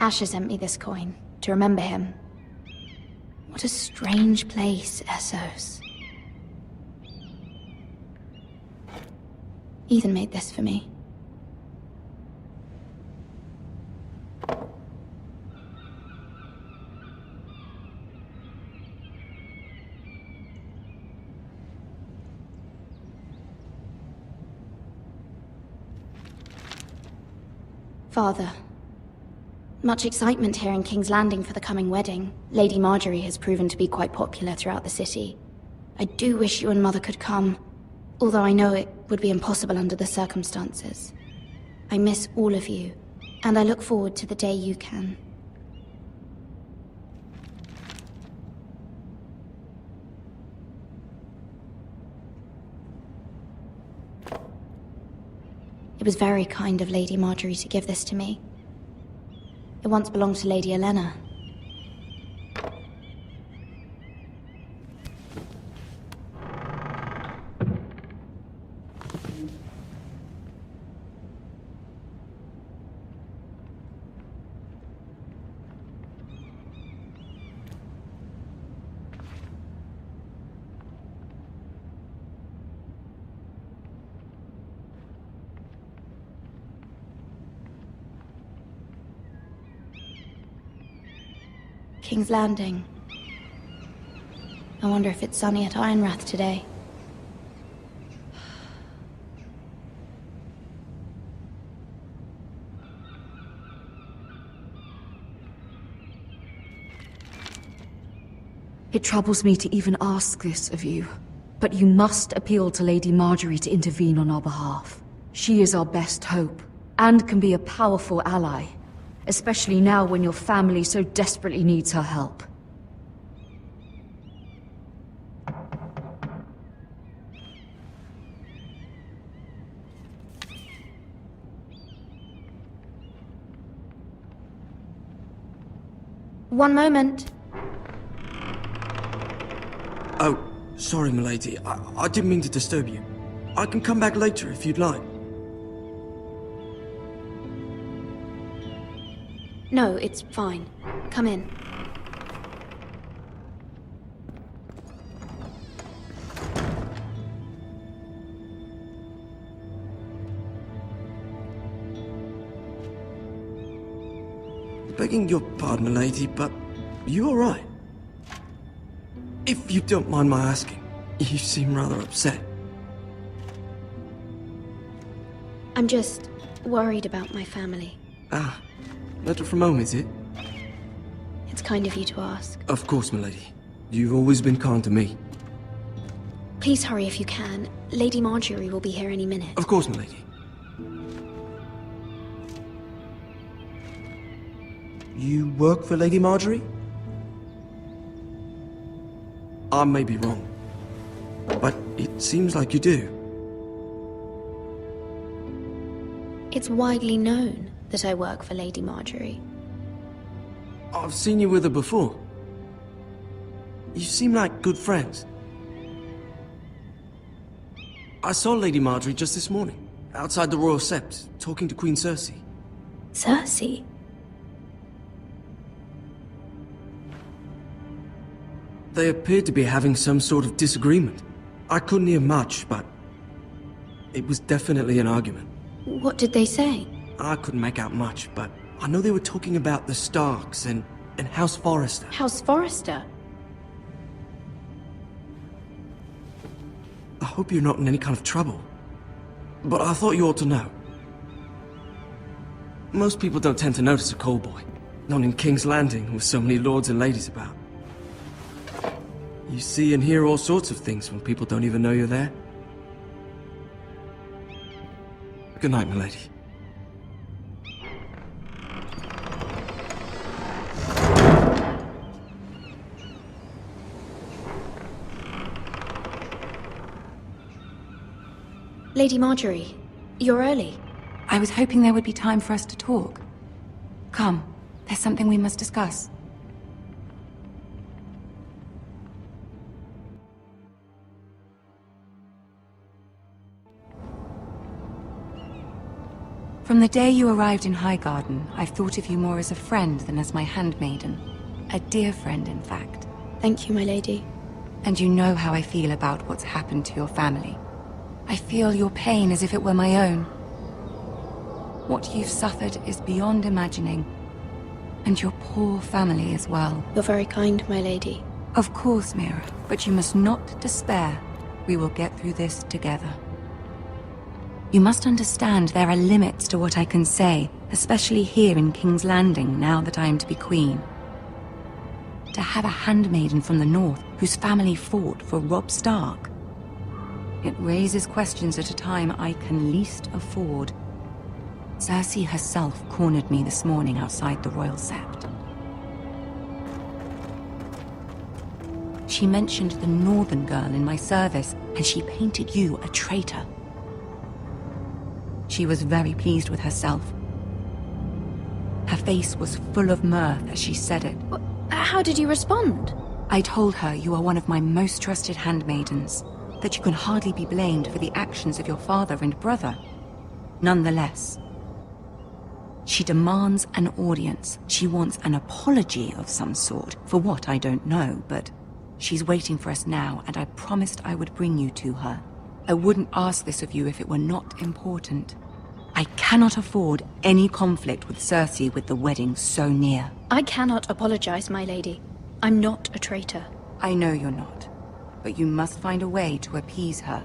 Asher sent me this coin to remember him. What a strange place, Essos. Ethan made this for me. Father, much excitement here in King's Landing for the coming wedding. Lady Marjorie has proven to be quite popular throughout the city. I do wish you and Mother could come, although I know it would be impossible under the circumstances. I miss all of you, and I look forward to the day you can. It was very kind of Lady Marjorie to give this to me. It once belonged to Lady Elena. King's Landing. I wonder if it's sunny at Ironrath today. It troubles me to even ask this of you, but you must appeal to Lady Marjorie to intervene on our behalf. She is our best hope, and can be a powerful ally. Especially now when your family so desperately needs her help. One moment. Oh, sorry, milady. I didn't mean to disturb you. I can come back later if you'd like. No, it's fine. Come in. Begging your pardon, milady, but you all right? If you don't mind my asking, you seem rather upset. I'm just worried about my family. Ah, letter from home, is it? It's kind of you to ask. Of course, milady. You've always been kind to me. Please hurry if you can. Lady Marjorie will be here any minute. Of course, milady. You work for Lady Marjorie? I may be wrong, but it seems like you do. It's widely known that I work for Lady Marjorie. I've seen you with her before. You seem like good friends. I saw Lady Marjorie just this morning, outside the Royal Sept, talking to Queen Cersei. Cersei? They appeared to be having some sort of disagreement. I couldn't hear much, but it was definitely an argument. What did they say? I couldn't make out much, but I know they were talking about the Starks and House Forrester. House Forrester? I hope you're not in any kind of trouble, but I thought you ought to know. Most people don't tend to notice a call boy, not in King's Landing with so many lords and ladies about. You see and hear all sorts of things when people don't even know you're there. Good night, milady. Lady Marjorie, you're early. I was hoping there would be time for us to talk. Come, there's something we must discuss. From the day you arrived in Highgarden, I've thought of you more as a friend than as my handmaiden. A dear friend, in fact. Thank you, my lady. And you know how I feel about what's happened to your family. I feel your pain as if it were my own. What you've suffered is beyond imagining. And your poor family as well. You're very kind, my lady. Of course, Mira, but you must not despair. We will get through this together. You must understand there are limits to what I can say, especially here in King's Landing, now that I am to be queen. To have a handmaiden from the north whose family fought for Robb Stark. It raises questions at a time I can least afford. Cersei herself cornered me this morning outside the Royal Sept. She mentioned the northern girl in my service, and she painted you a traitor. She was very pleased with herself. Her face was full of mirth as she said it. How did you respond? I told her you are one of my most trusted handmaidens, that you can hardly be blamed for the actions of your father and brother. Nonetheless, she demands an audience. She wants an apology of some sort, for what I don't know, but she's waiting for us now, and I promised I would bring you to her. I wouldn't ask this of you if it were not important. I cannot afford any conflict with Cersei with the wedding so near. I cannot apologize, my lady. I'm not a traitor. I know you're not, but you must find a way to appease her.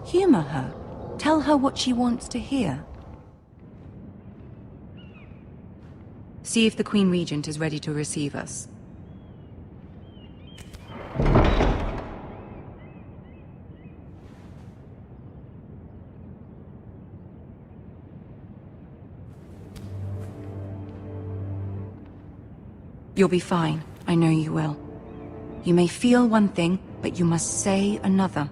Humor her. Tell her what she wants to hear. See if the Queen Regent is ready to receive us. You'll be fine. I know you will. You may feel one thing, but you must say another.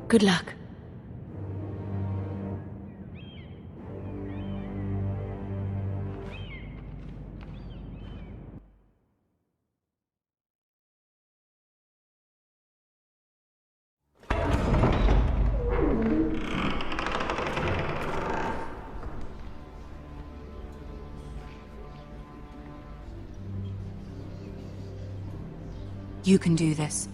Good luck. You can do this.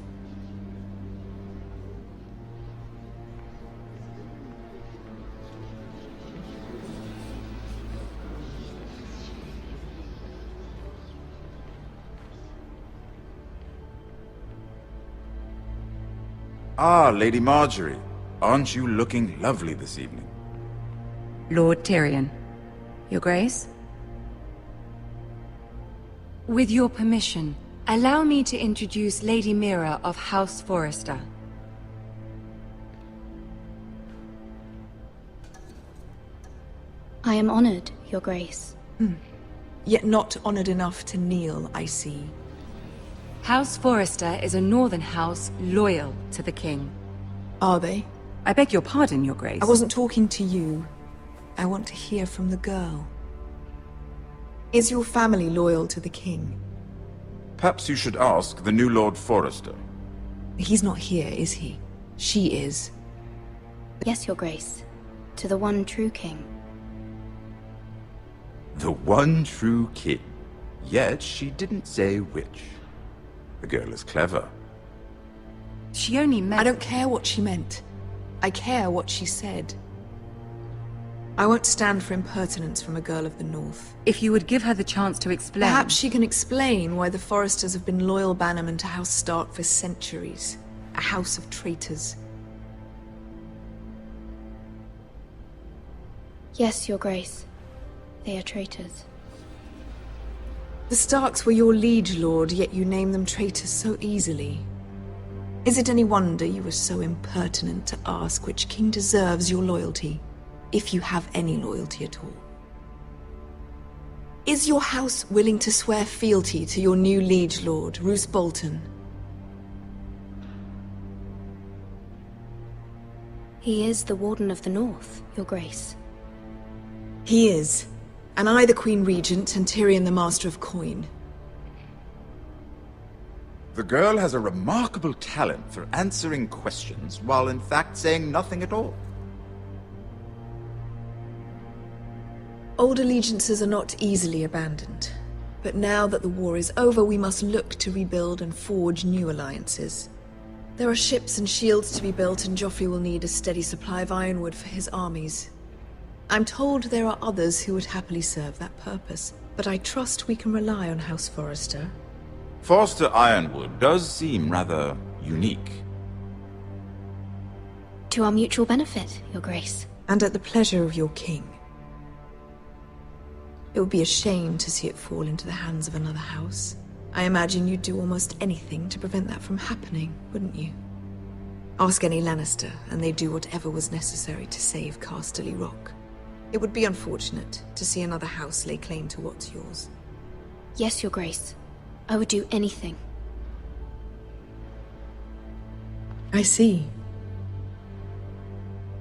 Ah, Lady Marjorie. Aren't you looking lovely this evening? Lord Tyrion. Your Grace? With your permission, allow me to introduce Lady Mira of House Forrester. I am honored, Your Grace. Yet not honored enough to kneel, I see. House Forrester is a northern house loyal to the king. Are they? I beg your pardon, Your Grace. I wasn't talking to you. I want to hear from the girl. Is your family loyal to the king? Perhaps you should ask the new Lord Forrester. He's not here, is he? She is. Yes, Your Grace. To the one true king. The one true king. Yet she didn't say which. The girl is clever. She only meant... I don't care what she meant. I care what she said. I won't stand for impertinence from a girl of the North. If you would give her the chance to explain... Perhaps she can explain why the Forresters have been loyal bannermen to House Stark for centuries. A house of traitors. Yes, Your Grace. They are traitors. The Starks were your liege lord, yet you name them traitors so easily. Is it any wonder you were so impertinent to ask which king deserves your loyalty? If you have any loyalty at all. Is your house willing to swear fealty to your new liege lord, Roose Bolton? He is the Warden of the North, Your Grace. He is. And I the Queen Regent and Tyrion the Master of Coin. The girl has a remarkable talent for answering questions while in fact saying nothing at all. Old allegiances are not easily abandoned. But now that the war is over, we must look to rebuild and forge new alliances. There are ships and shields to be built, and Joffrey will need a steady supply of ironwood for his armies. I'm told there are others who would happily serve that purpose, but I trust we can rely on House Forrester. Forrester Ironwood does seem rather unique. To our mutual benefit, Your Grace. And at the pleasure of your king. It would be a shame to see it fall into the hands of another house. I imagine you'd do almost anything to prevent that from happening, wouldn't you? Ask any Lannister, and they'd do whatever was necessary to save Casterly Rock. It would be unfortunate to see another house lay claim to what's yours. Yes, Your Grace. I would do anything. I see.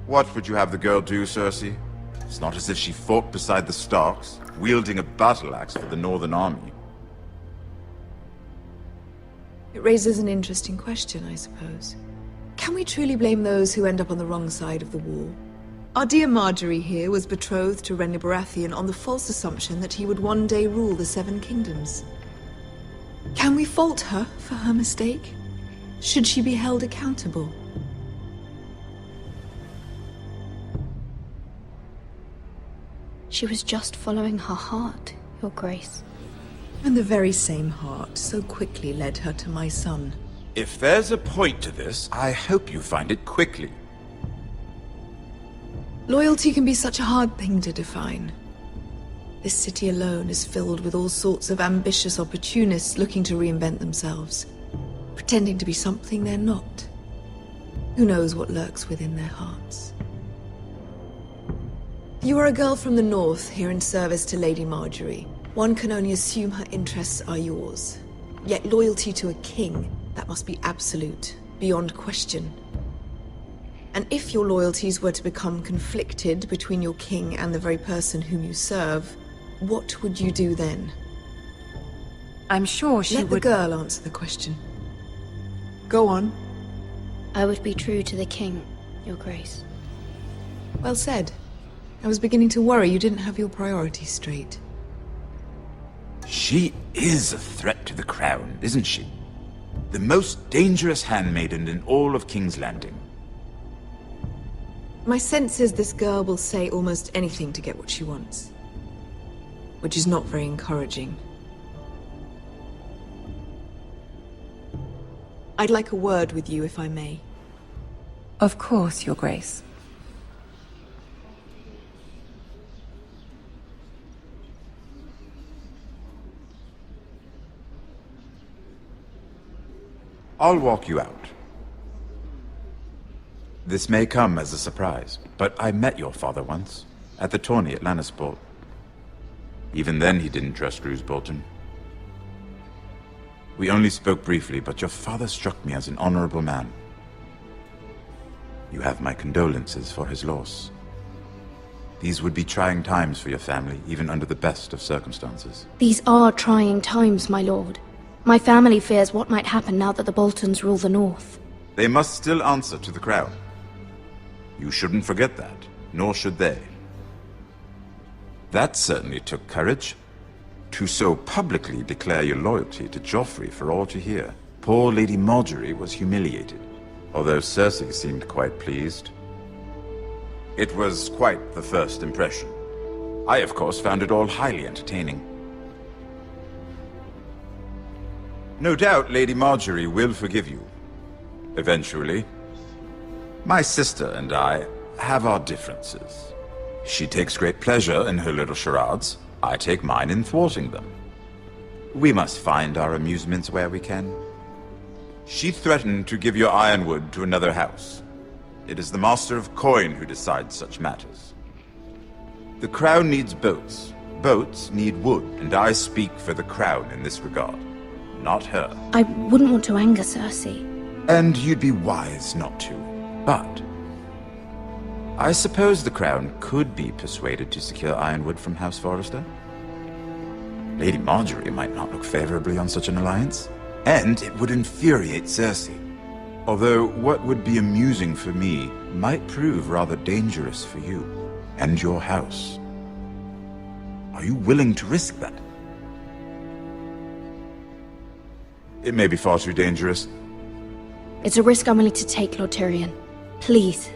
What would you have the girl do, Cersei? It's not as if she fought beside the Starks, wielding a battle axe for the Northern Army. It raises an interesting question, I suppose. Can we truly blame those who end up on the wrong side of the wall? Our dear Marjorie here was betrothed to Renly Baratheon on the false assumption that he would one day rule the Seven Kingdoms. Can we fault her for her mistake? Should she be held accountable? She was just following her heart, Your Grace. And the very same heart so quickly led her to my son. If there's a point to this, I hope you find it quickly. Loyalty can be such a hard thing to define. This city alone is filled with all sorts of ambitious opportunists looking to reinvent themselves, pretending to be something they're not. Who knows what lurks within their hearts? You are a girl from the north, here in service to Lady Marjorie. One can only assume her interests are yours. Yet loyalty to a king, that must be absolute, beyond question. And if your loyalties were to become conflicted between your king and the very person whom you serve, what would you do then? I'm sure she would... Let the girl answer the question. Go on. I would be true to the king, Your Grace. Well said. I was beginning to worry you didn't have your priorities straight. She is a threat to the crown, isn't she? The most dangerous handmaiden in all of King's Landing. My sense is this girl will say almost anything to get what she wants. Which is not very encouraging. I'd like a word with you, if I may. Of course, Your Grace. I'll walk you out. This may come as a surprise, but I met your father once, at the tourney at Lannisport. Even then he didn't trust Roose Bolton. We only spoke briefly, but your father struck me as an honorable man. You have my condolences for his loss. These would be trying times for your family, even under the best of circumstances. These are trying times, my lord. My family fears what might happen now that the Boltons rule the North. They must still answer to the crown. You shouldn't forget that, nor should they. That certainly took courage. To so publicly declare your loyalty to Joffrey for all to hear. Poor Lady Marjorie was humiliated, although Cersei seemed quite pleased. It was quite the first impression. I, of course, found it all highly entertaining. No doubt Lady Marjorie will forgive you. Eventually. My sister and I have our differences. She takes great pleasure in her little charades. I take mine in thwarting them. We must find our amusements where we can. She threatened to give your ironwood to another house. It is the Master of Coin who decides such matters. The crown needs boats. Boats need wood, and I speak for the crown in this regard. Not her. I wouldn't want to anger Cersei. And you'd be wise not to. But I suppose the crown could be persuaded to secure ironwood from House Forrester. Lady Marjorie might not look favorably on such an alliance. And it would infuriate Cersei. Although what would be amusing for me might prove rather dangerous for you and your house. Are you willing to risk that? It may be far too dangerous. It's a risk I'm willing to take, Lord Tyrion. Please.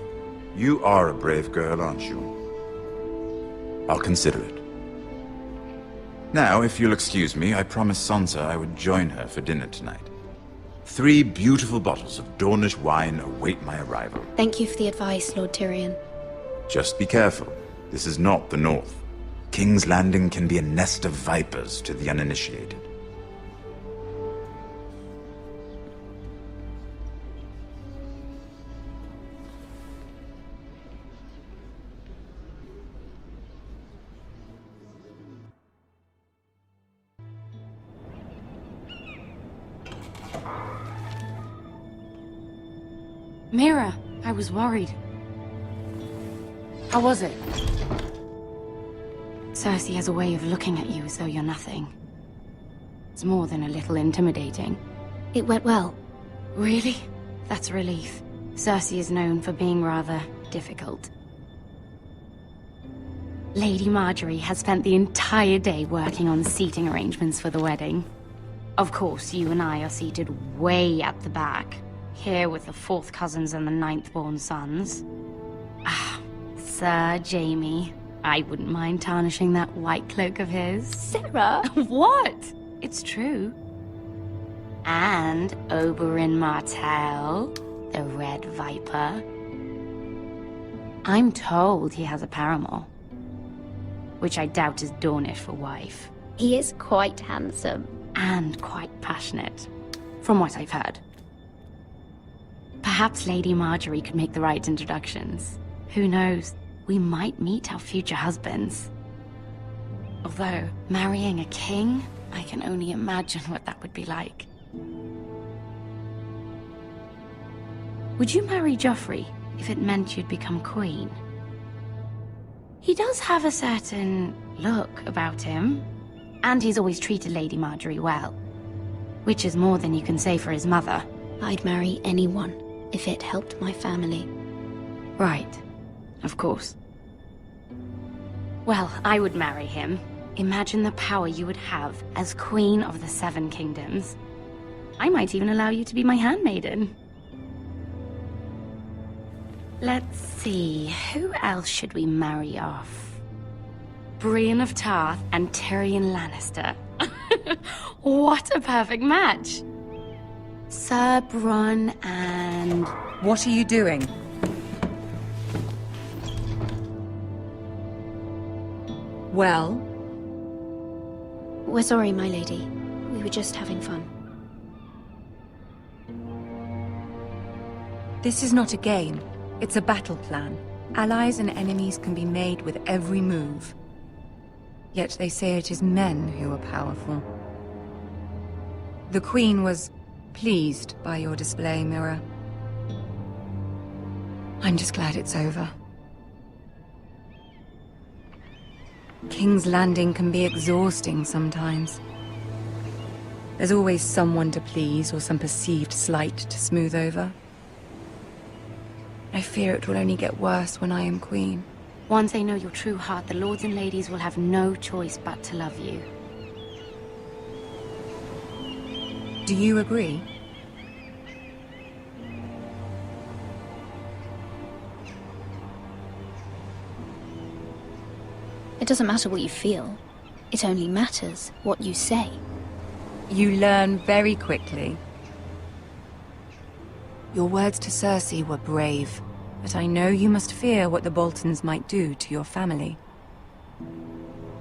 You are a brave girl, aren't you? I'll consider it. Now, if you'll excuse me, I promised Sansa I would join her for dinner tonight. 3 beautiful bottles of Dornish wine await my arrival. Thank you for the advice, Lord Tyrion. Just be careful. This is not the North. King's Landing can be a nest of vipers to the uninitiated. Mira, I was worried. How was it? Cersei has a way of looking at you as though you're nothing. It's more than a little intimidating. It went well. Really? That's a relief. Cersei is known for being rather difficult. Lady Margaery has spent the entire day working on seating arrangements for the wedding. Of course, you and I are seated way at the back. Here with the 4th cousins and the 9th-born sons. Ah, Sir Jaime. I wouldn't mind tarnishing that white cloak of his. Sarah! What? It's true. And Oberyn Martell, the Red Viper. I'm told he has a paramour. Which I doubt is Dornish for wife. He is quite handsome. And quite passionate, from what I've heard. Perhaps Lady Margaery could make the right introductions. Who knows? We might meet our future husbands. Although, marrying a king, I can only imagine what that would be like. Would you marry Joffrey if it meant you'd become queen? He does have a certain look about him, and he's always treated Lady Margaery well. Which is more than you can say for his mother. I'd marry anyone if it helped my family. Right. Of course. Well, I would marry him. Imagine the power you would have as Queen of the 7 Kingdoms. I might even allow you to be my handmaiden. Let's see, who else should we marry off? Brienne of Tarth and Tyrion Lannister. What a perfect match! Sir Bronn and... What are you doing? Well? We're sorry, my lady. We were just having fun. This is not a game. It's a battle plan. Allies and enemies can be made with every move. Yet they say it is men who are powerful. The Queen was pleased by your display, Mira. I'm just glad it's over. King's Landing can be exhausting sometimes. There's always someone to please or some perceived slight to smooth over. I fear it will only get worse when I am queen. Once they know your true heart, the lords and ladies will have no choice but to love you. Do you agree? It doesn't matter what you feel. It only matters what you say. You learn very quickly. Your words to Cersei were brave, but I know you must fear what the Boltons might do to your family.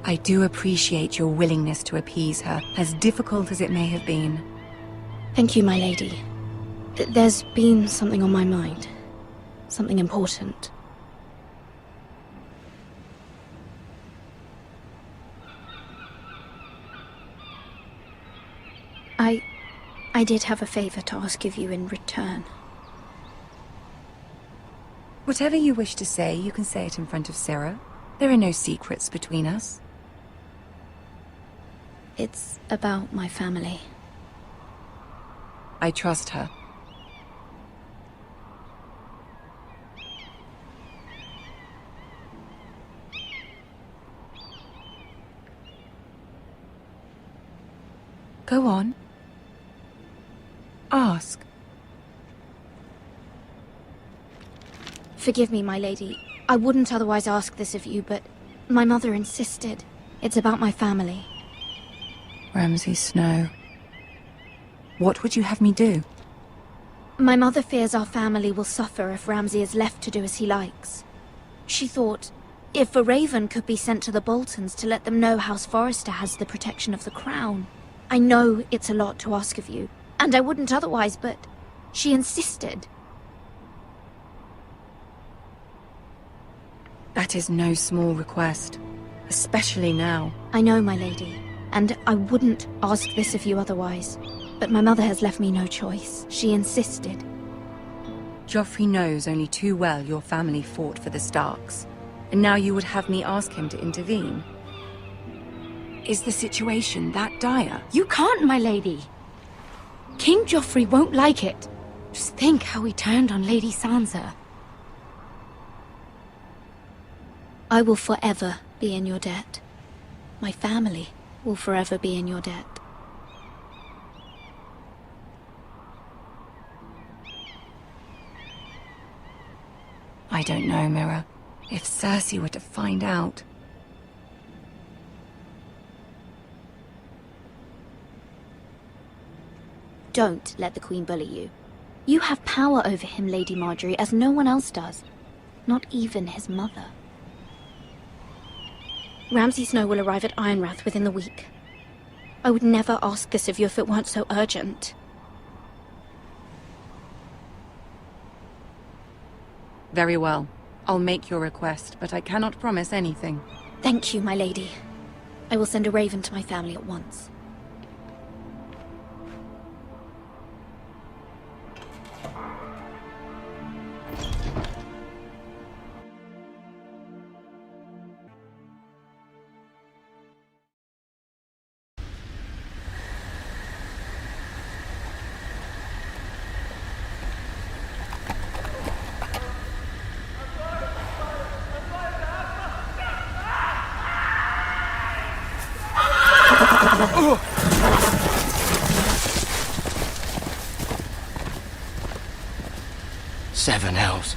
I do appreciate your willingness to appease her, as difficult as it may have been. Thank you, my lady. There's been something on my mind. Something important. I did have a favor to ask of you in return. Whatever you wish to say, you can say it in front of Sarah. There are no secrets between us. It's about my family. I trust her. Go on. Ask. Forgive me, my lady. I wouldn't otherwise ask this of you, but my mother insisted. It's about my family. Ramsay Snow. What would you have me do? My mother fears our family will suffer if Ramsay is left to do as he likes. She thought, if a raven could be sent to the Boltons to let them know House Forrester has the protection of the crown. I know it's a lot to ask of you, and I wouldn't otherwise, but she insisted. That is no small request, especially now. I know, my lady, and I wouldn't ask this of you otherwise. But my mother has left me no choice. She insisted. Joffrey knows only too well your family fought for the Starks, and now you would have me ask him to intervene. Is the situation that dire? You can't, my lady. King Joffrey won't like it. Just think how he turned on Lady Sansa. I will forever be in your debt. My family will forever be in your debt. I don't know, Mira. If Cersei were to find out... Don't let the Queen bully you. You have power over him, Lady Margaery, as no one else does. Not even his mother. Ramsay Snow will arrive at Ironrath within the week. I would never ask this of you if it weren't so urgent. Very well. I'll make your request, but I cannot promise anything. Thank you, my lady. I will send a raven to my family at once. Seven hells.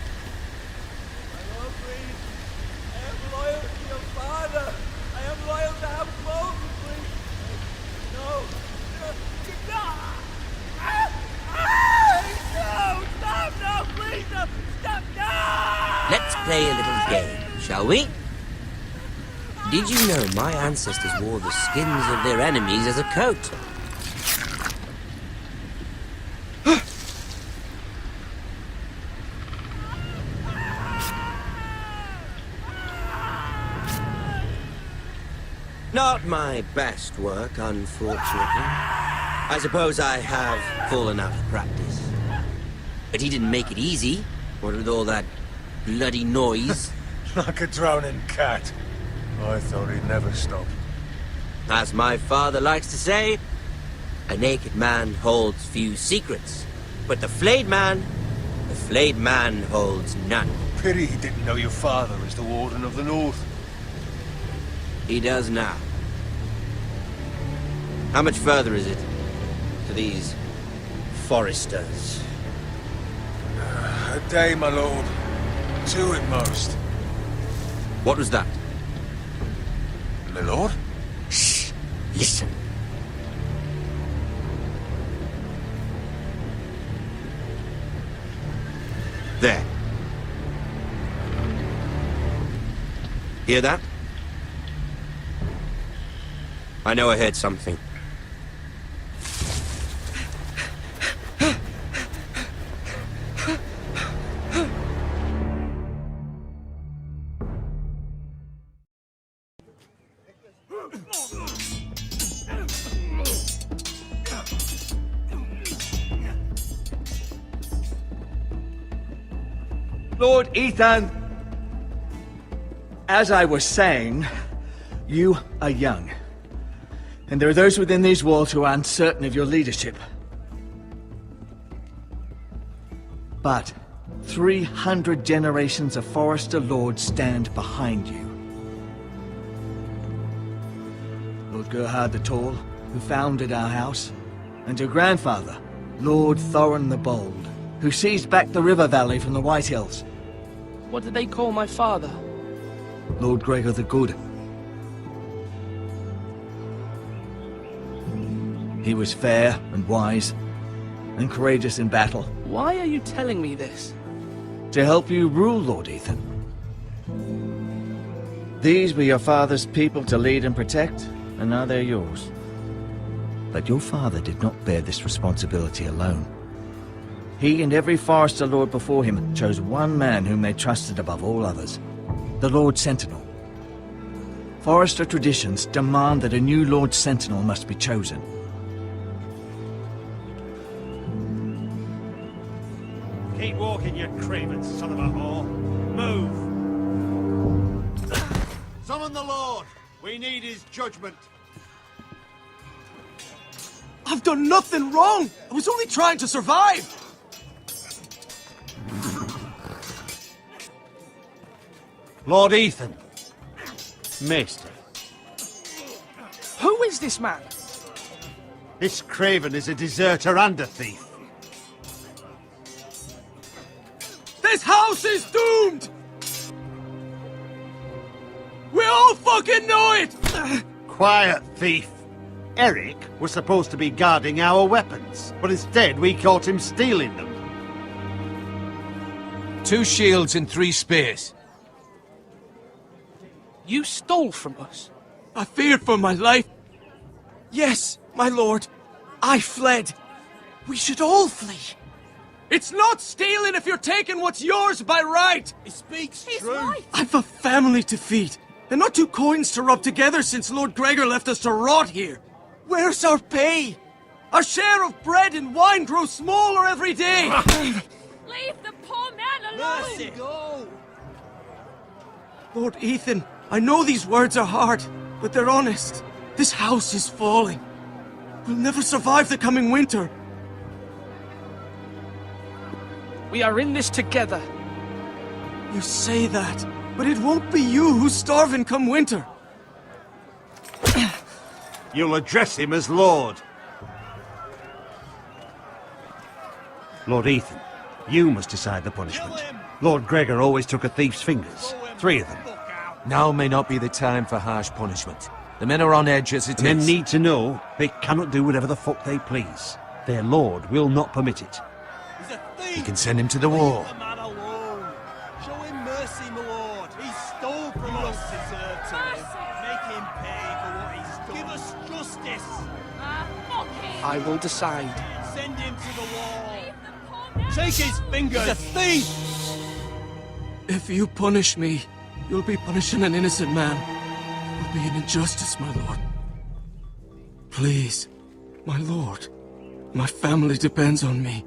Let's play a little game, shall we? Did you know my ancestors wore the skins of their enemies as a coat? Not my best work, unfortunately. I suppose I have fallen out of practice. But he didn't make it easy, what with all that bloody noise. Like a drowning cat. I thought he'd never stop. As my father likes to say, a naked man holds few secrets, but the flayed man holds none. Pity he didn't know your father is the Warden of the North. He does now. How much further is it to these Forresters? A day, my lord. 2 at most. What was that? My lord? Shh! Listen. There. Hear that? I know I heard something. Lord Ethan, as I was saying, you are young. And there are those within these walls who are uncertain of your leadership. But 300 generations of Forrester lords stand behind you. Lord Gerhard the Tall, who founded our house, and your grandfather, Lord Thorin the Bold, who seized back the river valley from the White Hills. What did they call my father? Lord Gregor the Good. He was fair and wise, and courageous in battle. Why are you telling me this? To help you rule, Lord Ethan. These were your father's people to lead and protect, and now they're yours. But your father did not bear this responsibility alone. He and every Forrester lord before him chose one man whom they trusted above all others, the Lord Sentinel. Forrester traditions demand that a new Lord Sentinel must be chosen. Keep walking, you craven son of a whore. Move! Summon the Lord! We need his judgment. I've done nothing wrong! I was only trying to survive! Lord Ethan. Maester. Who is this man? This craven is a deserter and a thief. This house is doomed! We all fucking know it! Quiet, thief. Eric was supposed to be guarding our weapons, but instead we caught him stealing them. 2 shields and 3 spears. You stole from us. I feared for my life. Yes, my lord. I fled. We should all flee. It's not stealing if you're taking what's yours by right. He speaks true. I've a family to feed, and not 2 coins to rub together since Lord Gregor left us to rot here. Where's our pay? Our share of bread and wine grows smaller every day. Leave the poor man alone! Mercy, go! Lord Ethan, I know these words are hard, but they're honest. This house is falling. We'll never survive the coming winter. We are in this together. You say that, but it won't be you who's starving come winter. You'll address him as Lord. Lord Ethan, you must decide the punishment. Lord Gregor always took a thief's fingers. 3 of them. Now may not be the time for harsh punishment. The men are on edge as it is. Men need to know they cannot do whatever the fuck they please. Their lord will not permit it. He's a thief! You can send him to the war. Leave the man alone. Show him mercy, my lord. He stole from us. Deserve to live. Make him pay for what he's done. Give us justice. I will decide. Send him to the wall. Take his fingers. He's a thief! If you punish me, you'll be punishing an innocent man. It will be an injustice, my lord. Please, my lord. My family depends on me.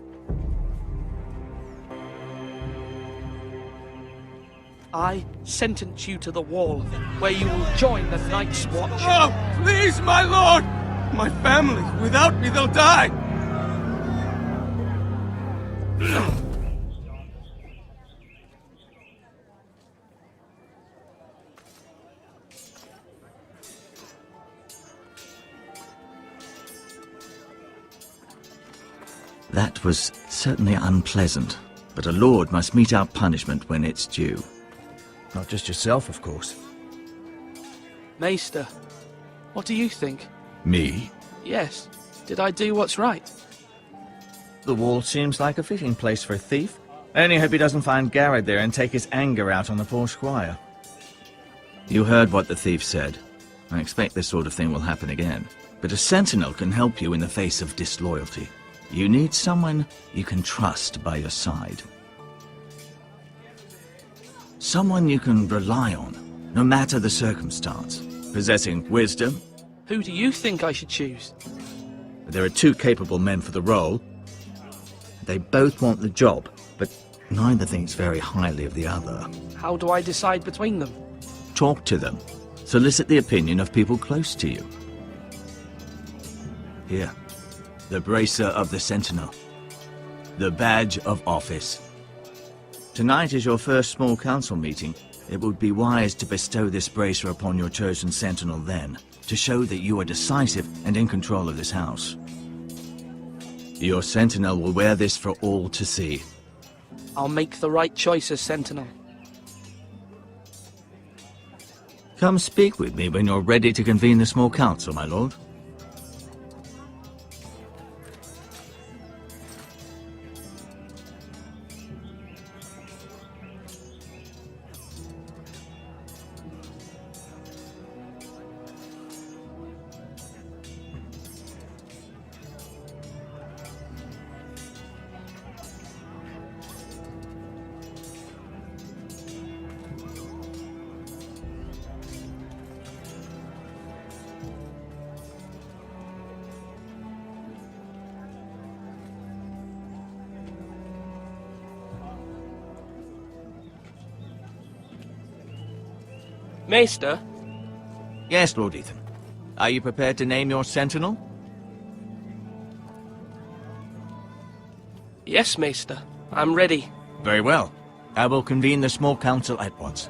I sentence you to the wall, where you will join the Night's Watch. Oh, please, my lord! My family, without me, they'll die! That was certainly unpleasant, but a lord must mete out punishment when it's due. Not just yourself, of course. Maester, what do you think? Me? Yes. Did I do what's right? The wall seems like a fitting place for a thief. I only hope he doesn't find Garrett there and take his anger out on the poor squire. You heard what the thief said. I expect this sort of thing will happen again. But a sentinel can help you in the face of disloyalty. You need someone you can trust by your side. Someone you can rely on, no matter the circumstance. Possessing wisdom. Who do you think I should choose? There are 2 capable men for the role. They both want the job, but neither thinks very highly of the other. How do I decide between them? Talk to them. Solicit the opinion of people close to you. Here, the Bracer of the Sentinel. The badge of office. Tonight is your first small council meeting. It would be wise to bestow this bracer upon your chosen sentinel then, to show that you are decisive and in control of this house. Your sentinel will wear this for all to see. I'll make the right choice as sentinel. Come speak with me when you're ready to convene the small council, my lord. Maester? Yes, Lord Ethan. Are you prepared to name your sentinel? Yes, Maester. I'm ready. Very well. I will convene the small council at once.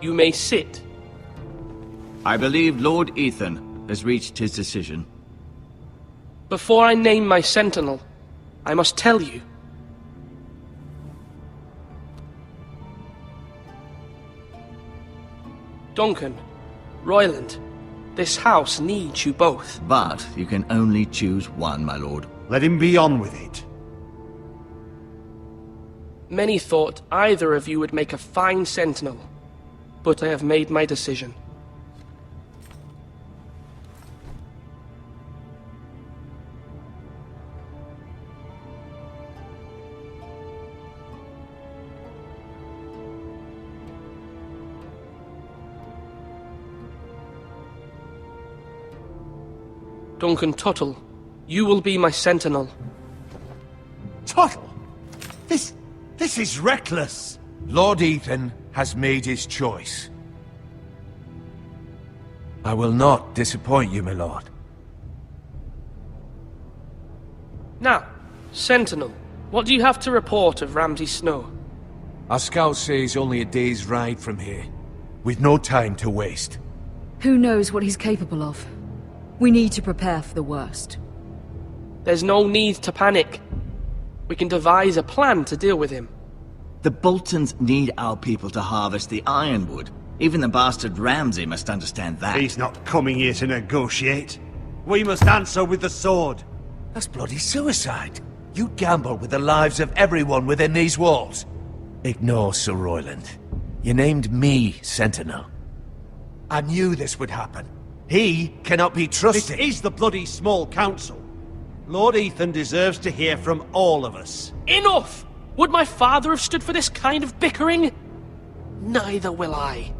You may sit. I believe Lord Ethan has reached his decision. Before I name my sentinel, I must tell you. Duncan, Royland, this house needs you both. But you can only choose one, my lord. Let him be on with it. Many thought either of you would make a fine sentinel, but I have made my decision. Duncan Tuttle, you will be my sentinel. Tuttle? This is reckless. Lord Ethan has made his choice. I will not disappoint you, my lord. Now, Sentinel, what do you have to report of Ramsay Snow? Our scouts say he's only a day's ride from here. We've no time to waste. Who knows what he's capable of? We need to prepare for the worst. There's no need to panic. We can devise a plan to deal with him. The Boltons need our people to harvest the ironwood. Even the bastard Ramsay must understand that. He's not coming here to negotiate. We must answer with the sword. That's bloody suicide. You gamble with the lives of everyone within these walls. Ignore Sir Royland. You named me Sentinel. I knew this would happen. He cannot be trusted. This is the bloody small council. Lord Ethan deserves to hear from all of us. Enough! Would my father have stood for this kind of bickering? Neither will I.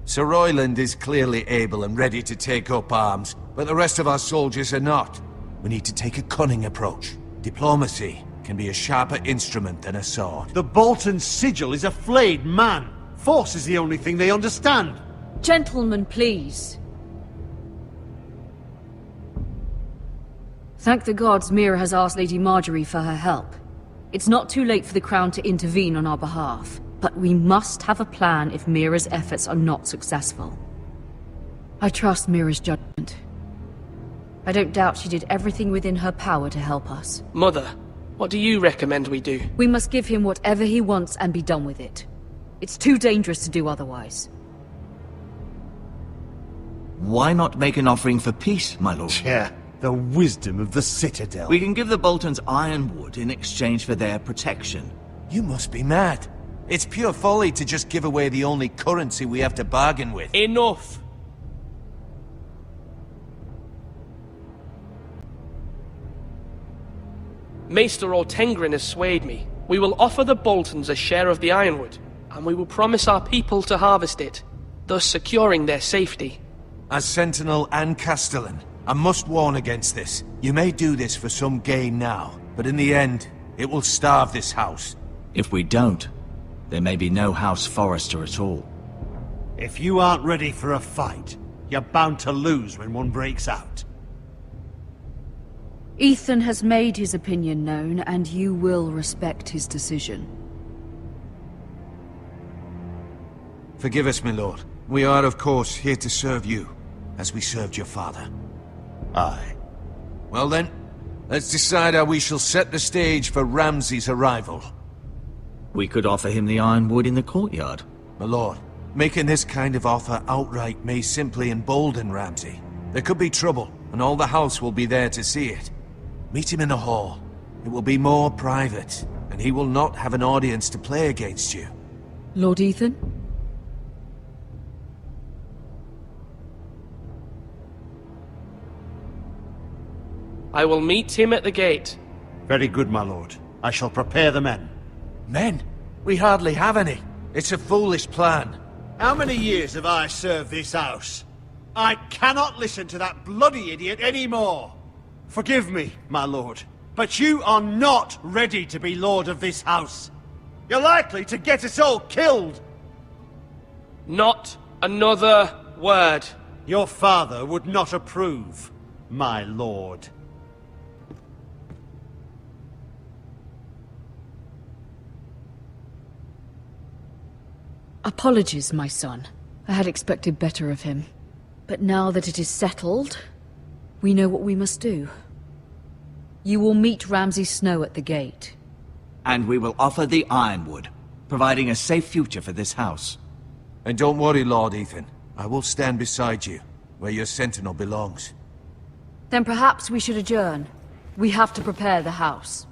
Sir Royland is clearly able and ready to take up arms, but the rest of our soldiers are not. We need to take a cunning approach. Diplomacy can be a sharper instrument than a sword. The Bolton sigil is a flayed man. Force is the only thing they understand. Gentlemen, please. Thank the gods Mira has asked Lady Marjorie for her help. It's not too late for the Crown to intervene on our behalf, but we must have a plan if Mira's efforts are not successful. I trust Mira's judgment. I don't doubt she did everything within her power to help us. Mother, what do you recommend we do? We must give him whatever he wants and be done with it. It's too dangerous to do otherwise. Why not make an offering for peace, my lord? Yeah, the wisdom of the Citadel. We can give the Boltons ironwood in exchange for their protection. You must be mad. It's pure folly to just give away the only currency we have to bargain with. Enough! Maester Ortengrin has swayed me. We will offer the Boltons a share of the ironwood, and we will promise our people to harvest it, thus securing their safety. As Sentinel and Castellan, I must warn against this. You may do this for some gain now, but in the end, it will starve this house. If we don't, there may be no House Forrester at all. If you aren't ready for a fight, you're bound to lose when one breaks out. Ethan has made his opinion known, and you will respect his decision. Forgive us, my lord. We are, of course, here to serve you, as we served your father. Aye. Well then, let's decide how we shall set the stage for Ramsay's arrival. We could offer him the ironwood in the courtyard. My lord, making this kind of offer outright may simply embolden Ramsay. There could be trouble, and all the house will be there to see it. Meet him in the hall. It will be more private, and he will not have an audience to play against you. Lord Ethan? I will meet him at the gate. Very good, my lord. I shall prepare the men. Men? We hardly have any. It's a foolish plan. How many years have I served this house? I cannot listen to that bloody idiot anymore. Forgive me, my lord, but you are not ready to be lord of this house. You're likely to get us all killed. Not another word. Your father would not approve, my lord. Apologies, my son. I had expected better of him. But now that it is settled, we know what we must do. You will meet Ramsay Snow at the gate. And we will offer the ironwood, providing a safe future for this house. And don't worry, Lord Ethan. I will stand beside you, where your sentinel belongs. Then perhaps we should adjourn. We have to prepare the house.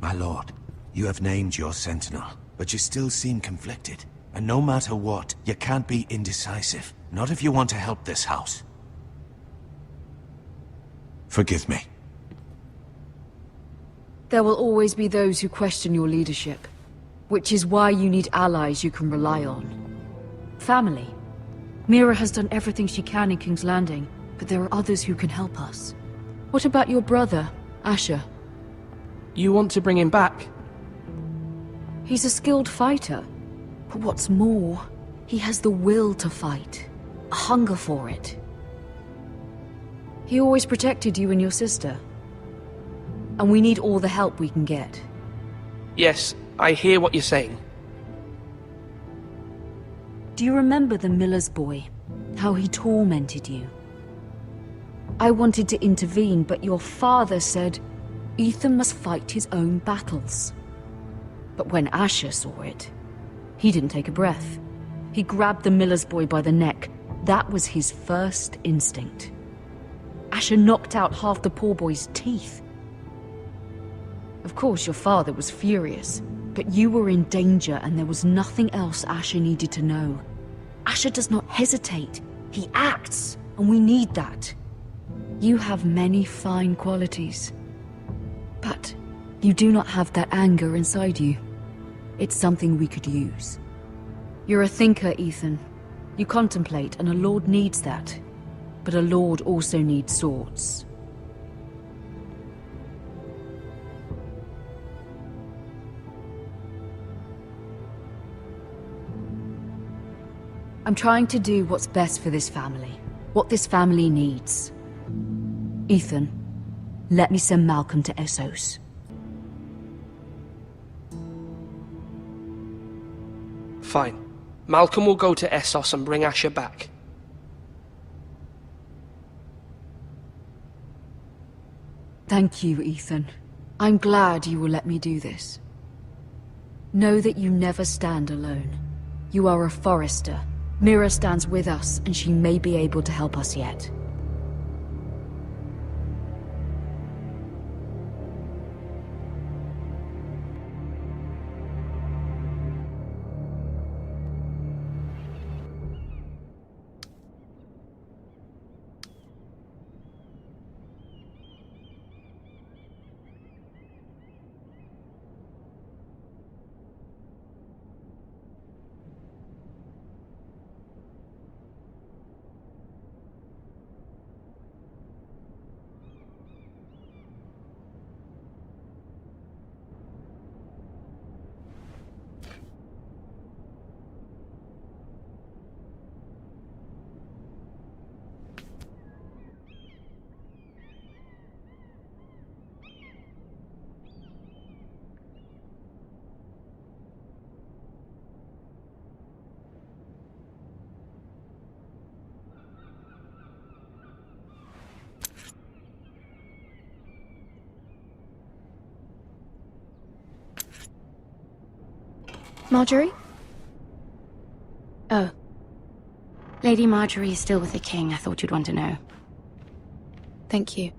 My lord, you have named your sentinel, but you still seem conflicted. And no matter what, you can't be indecisive. Not if you want to help this house. Forgive me. There will always be those who question your leadership, which is why you need allies you can rely on. Family. Mira has done everything she can in King's Landing, but there are others who can help us. What about your brother, Asher? You want to bring him back? He's a skilled fighter. But what's more, he has the will to fight. A hunger for it. He always protected you and your sister. And we need all the help we can get. Yes, I hear what you're saying. Do you remember the miller's boy? How he tormented you? I wanted to intervene, but your father said Ethan must fight his own battles. But when Asher saw it, he didn't take a breath. He grabbed the miller's boy by the neck. That was his first instinct. Asher knocked out half the poor boy's teeth. Of course, your father was furious, but you were in danger and there was nothing else Asher needed to know. Asher does not hesitate. He acts, and we need that. You have many fine qualities, but you do not have that anger inside you. It's something we could use. You're a thinker, Ethan. You contemplate, and a lord needs that. But a lord also needs swords. I'm trying to do what's best for this family. What this family needs. Ethan, let me send Malcolm to Essos. Fine. Malcolm will go to Essos and bring Asher back. Thank you, Ethan. I'm glad you will let me do this. Know that you never stand alone. You are a Forrester. Mira stands with us, and she may be able to help us yet. Marjorie? Oh. Lady Marjorie is still with the king. I thought you'd want to know. Thank you.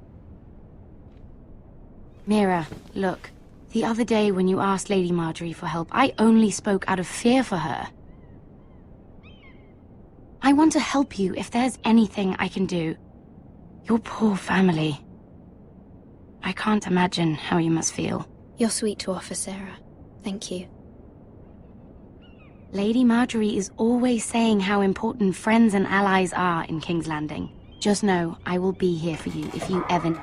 Mira, look. The other day when you asked Lady Marjorie for help, I only spoke out of fear for her. I want to help you if there's anything I can do. Your poor family. I can't imagine how you must feel. You're sweet to offer, Sarah. Thank you. Lady Marjorie is always saying how important friends and allies are in King's Landing. Just know, I will be here for you if you ever...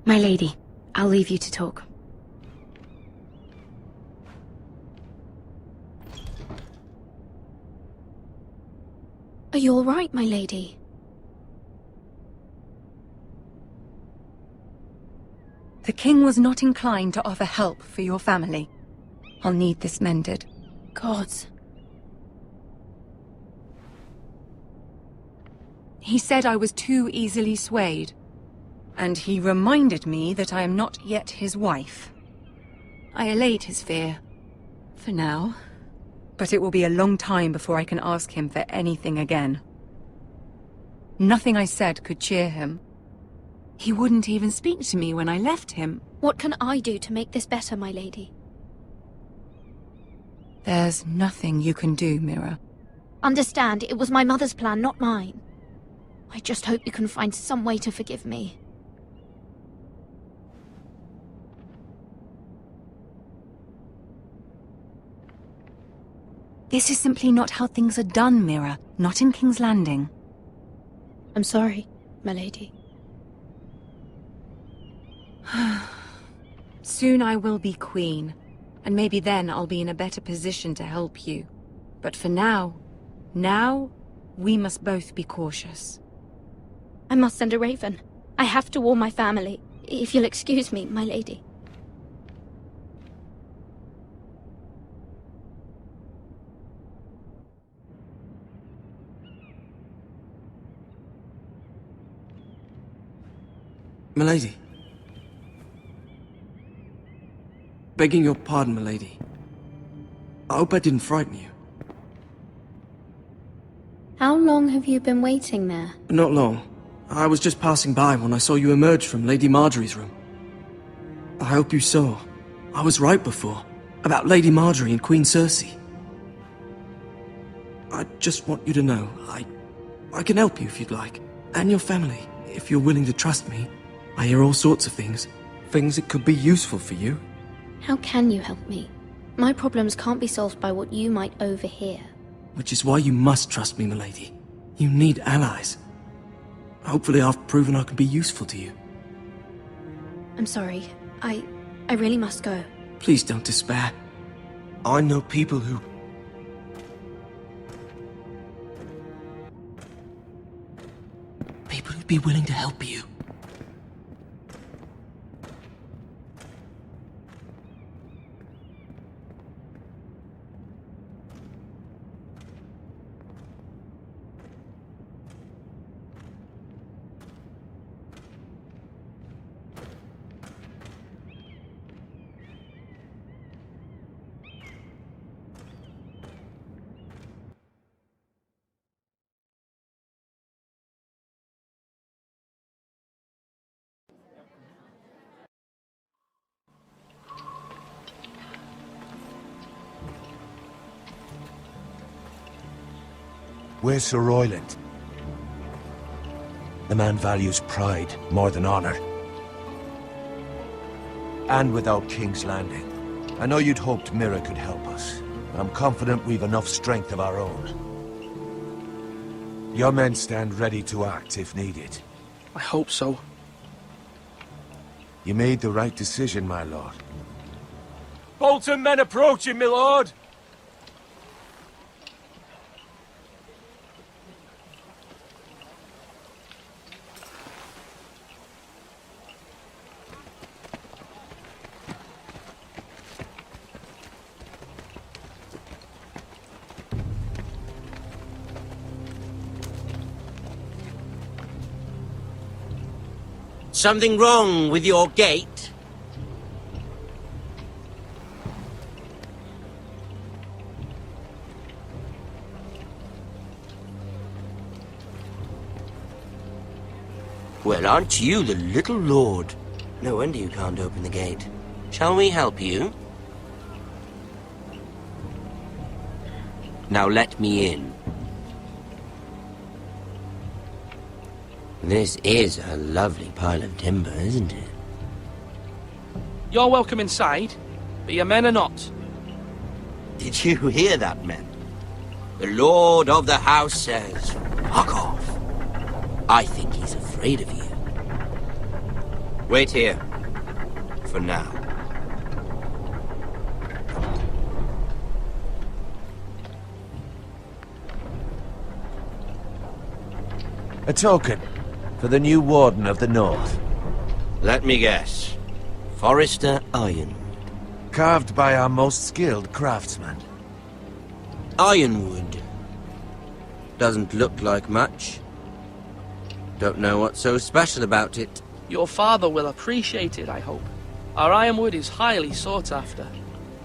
My lady, I'll leave you to talk. Are you all right, my lady? The king was not inclined to offer help for your family. I'll need this mended. Gods. He said I was too easily swayed. And he reminded me that I am not yet his wife. I allayed his fear. For now. But it will be a long time before I can ask him for anything again. Nothing I said could cheer him. He wouldn't even speak to me when I left him. What can I do to make this better, my lady? There's nothing you can do, Mira. Understand, it was my mother's plan, not mine. I just hope you can find some way to forgive me. This is simply not how things are done, Mira. Not in King's Landing. I'm sorry, my lady. Soon I will be queen, and maybe then I'll be in a better position to help you. But for now, we must both be cautious. I must send a raven. I have to warn my family. If you'll excuse me, my lady. Milady. Begging your pardon, milady. I hope I didn't frighten you. How long have you been waiting there? Not long. I was just passing by when I saw you emerge from Lady Marjorie's room. I hope you saw. I was right before. About Lady Marjorie and Queen Cersei. I just want you to know, I can help you if you'd like. And your family, if you're willing to trust me. I hear all sorts of things. Things that could be useful for you. How can you help me? My problems can't be solved by what you might overhear. Which is why you must trust me, milady. You need allies. Hopefully I've proven I can be useful to you. I'm sorry. I really must go. Please don't despair. I know people who... People who'd be willing to help you. Where's Sir Royland? The man values pride more than honor. And without King's Landing. I know you'd hoped Mira could help us. I'm confident we've enough strength of our own. Your men stand ready to act if needed. I hope so. You made the right decision, my lord. Bolton men approaching, my lord! Something wrong with your gate? Well, aren't you the little lord? No wonder you can't open the gate. Shall we help you? Now let me in. This is a lovely pile of timber, isn't it? You're welcome inside, but your men are not. Did you hear that, men? The lord of the house says, fuck off. I think he's afraid of you. Wait here. For now. A token for the new Warden of the North. Let me guess. Forrester Ironwood. Carved by our most skilled craftsman. Ironwood. Doesn't look like much. Don't know what's so special about it. Your father will appreciate it, I hope. Our ironwood is highly sought after.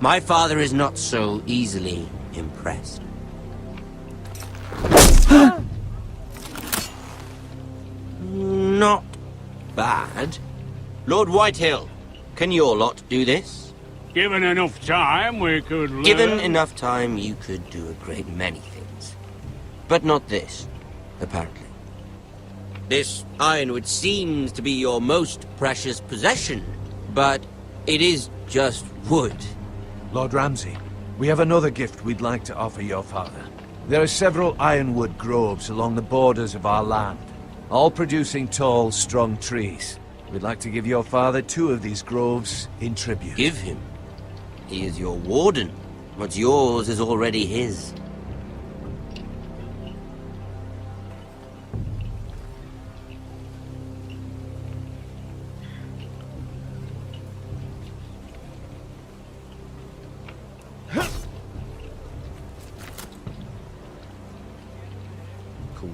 My father is not so easily impressed. Not bad. Lord Whitehill, can your lot do this? Given enough time, we could learn. Given enough time, you could do a great many things. But not this, apparently. This ironwood seems to be your most precious possession, but it is just wood. Lord Ramsay, we have another gift we'd like to offer your father. There are several ironwood groves along the borders of our land, all producing tall, strong trees. We'd like to give your father 2 of these groves in tribute. Give him? He is your warden. What's yours is already his.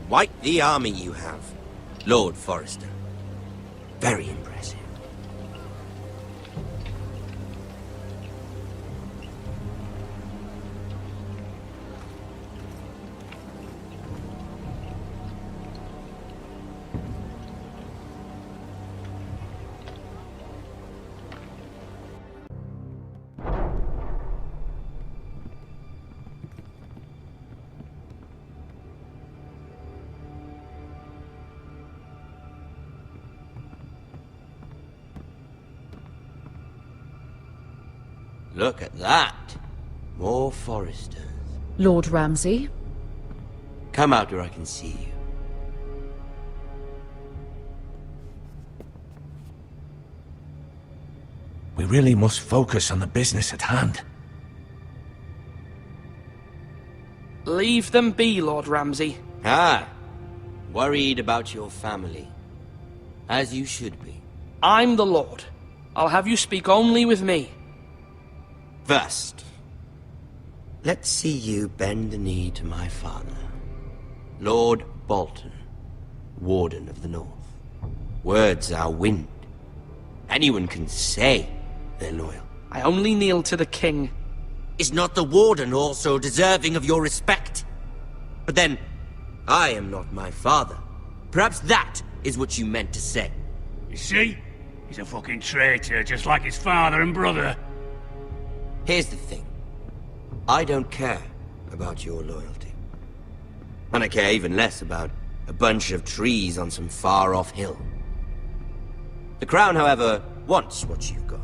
Quite the army you have, Lord Forrester. Very impressive. Look at that. More Forresters. Lord Ramsay? Come out where I can see you. We really must focus on the business at hand. Leave them be, Lord Ramsay. Ah, worried about your family. As you should be. I'm the Lord. I'll have you speak only with me. First, let's see you bend the knee to my father, Lord Bolton, Warden of the North. Words are wind. Anyone can say they're loyal. I only kneel to the king. Is not the Warden also deserving of your respect? But then, I am not my father. Perhaps that is what you meant to say. You see? He's a fucking traitor, just like his father and brother. Here's the thing. I don't care about your loyalty. And I care even less about a bunch of trees on some far-off hill. The Crown, however, wants what you've got.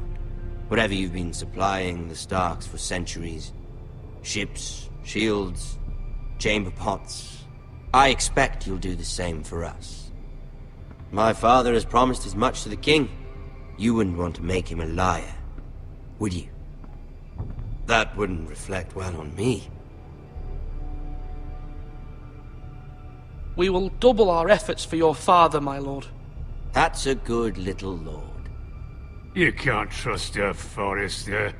Whatever you've been supplying the Starks for centuries. Ships, shields, chamber pots. I expect you'll do the same for us. My father has promised as much to the king. You wouldn't want to make him a liar, would you? That wouldn't reflect well on me. We will double our efforts for your father, my lord. That's a good little lord. You can't trust her, Forrester.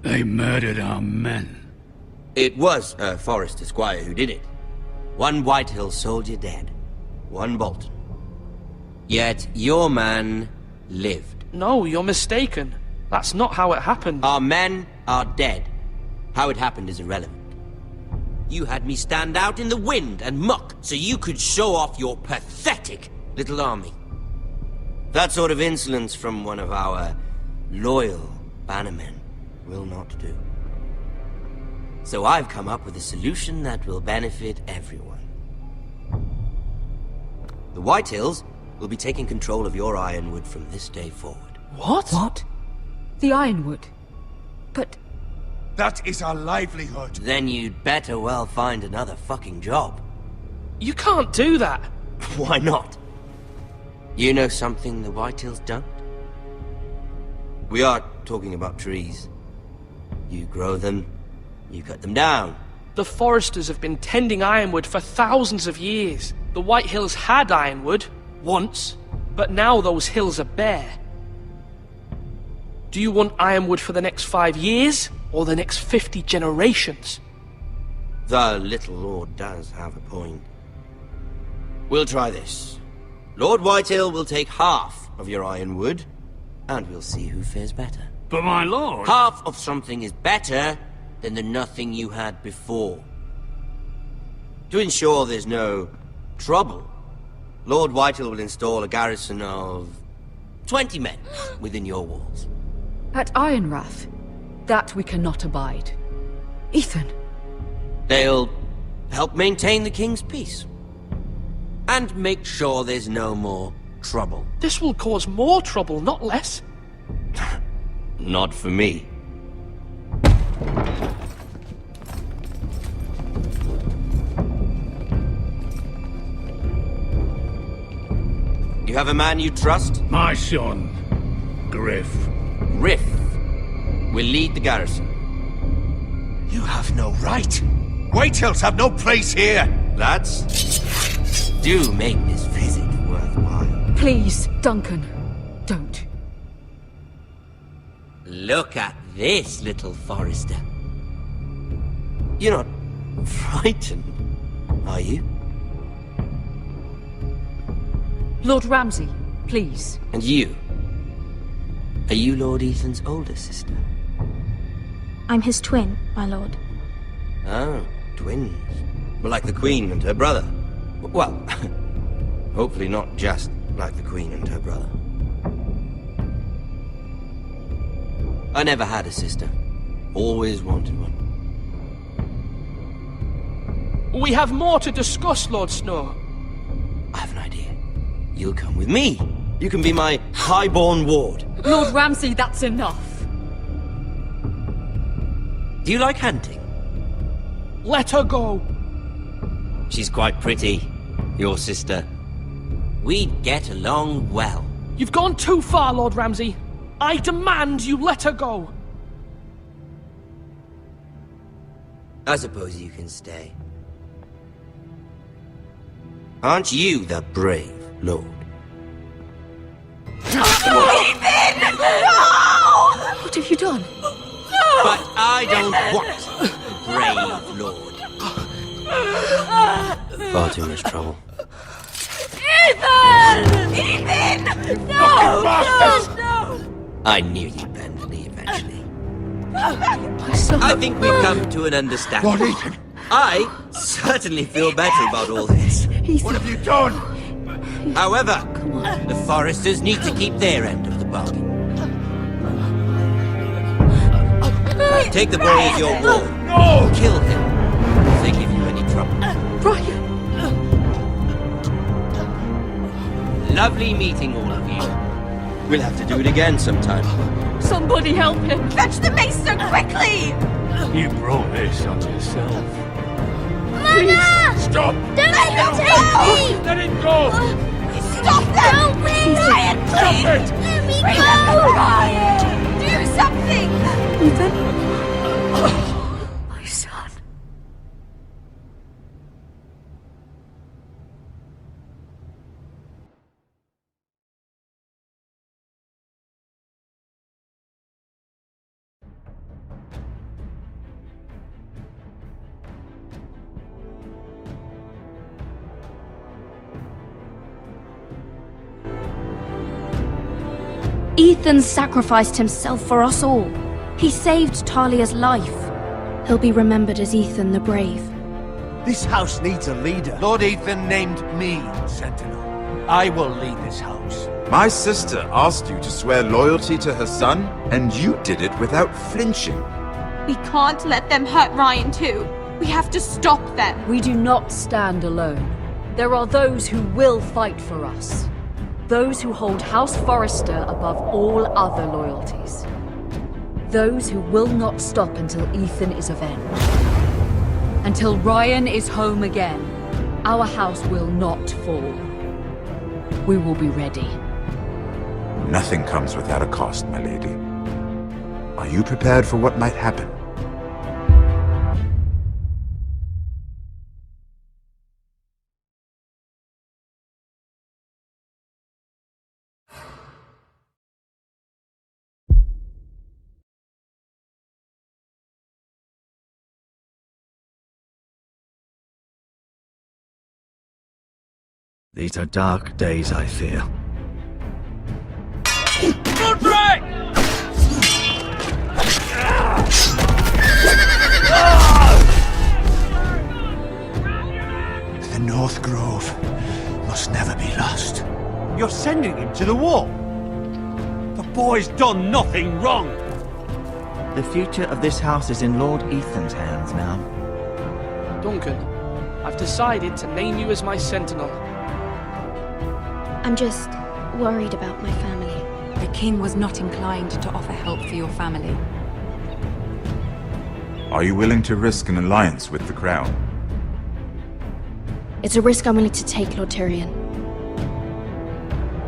They murdered our men. It was a Forrester squire who did it. One Whitehill soldier dead. One Bolton. Yet your man lived. No, you're mistaken. That's not how it happened. Our men are dead. How it happened is irrelevant. You had me stand out in the wind and muck so you could show off your pathetic little army. That sort of insolence from one of our loyal bannermen will not do. So I've come up with a solution that will benefit everyone. The Whitehills will be taking control of your Ironwood from this day forward. What? What? The Ironwood? But... That is our livelihood. Then you'd better well find another fucking job. You can't do that. Why not? You know something the Whitehills don't? We are talking about trees. You grow them, you cut them down. The Foresters have been tending Ironwood for thousands of years. The Whitehills had Ironwood, once, but now those hills are bare. Do you want Ironwood for the next 5 years, or the next 50 generations? The little Lord does have a point. We'll try this. Lord Whitehill will take half of your Ironwood, and we'll see who fares better. But my lord... Half of something is better than the nothing you had before. To ensure there's no trouble, Lord Whitehill will install a garrison of 20 men within your walls. At Ironrath? That we cannot abide. Ethan. They'll help maintain the king's peace. And make sure there's no more trouble. This will cause more trouble, not less. Not for me. You have a man you trust? My son, Griff. Griff will lead the garrison. You have no right. Whitehills have no place here. Lads, do make this visit worthwhile. Please, Duncan, don't. Look at this, little Forester. You're not frightened, are you? Lord Ramsay, please. And you? Are you Lord Ethan's older sister? I'm his twin, my lord. Oh, twins. Well, like the Queen and her brother. Well, hopefully not just like the Queen and her brother. I never had a sister. Always wanted one. We have more to discuss, Lord Snow. I have an idea. You'll come with me. You can be my highborn ward. Lord Ramsay, that's enough. Do you like hunting? Let her go. She's quite pretty, your sister. We'd get along well. You've gone too far, Lord Ramsay. I demand you let her go. I suppose you can stay. Aren't you the brave lord? Ethan! No! What have you done? But I don't want a brave lord. Far too much trouble. Ethan! Ethan! No! No! I knew you'd bend for me eventually. My son. I think we've come to an understanding. Lord Ethan! I certainly feel better about all this. What have you done? However, the Foresters need to keep their end of the bargain. Take the boy as your ward. No! Kill him if they give you any trouble. Brian! Lovely meeting all of you. We'll have to do it again sometime. Somebody help him! Fetch the mace so quickly! You brought this on yourself. Mama! Stop! Don't let him take me! Let it go! Stop them! Help me! Ryan, please! Stop it! Let me go! Ryan! Do something! Ethan? My son. Ethan sacrificed himself for us all. He saved Talia's life. He'll be remembered as Ethan the Brave. This house needs a leader. Lord Ethan named me Sentinel. I will lead this house. My sister asked you to swear loyalty to her son, and you did it without flinching. We can't let them hurt Ryan too. We have to stop them. We do not stand alone. There are those who will fight for us. Those who hold House Forrester above all other loyalties. Those who will not stop until Ethan is avenged. Until Ryan is home again, our house will not fall. We will be ready. Nothing comes without a cost, my lady. Are you prepared for what might happen? These are dark days, I fear. Roderick! The North Grove must never be lost. You're sending him to the wall. The boy's done nothing wrong. The future of this house is in Lord Ethan's hands now. Duncan, I've decided to name you as my sentinel. I'm just worried about my family. The king was not inclined to offer help for your family. Are you willing to risk an alliance with the Crown? It's a risk I'm willing to take, Lord Tyrion.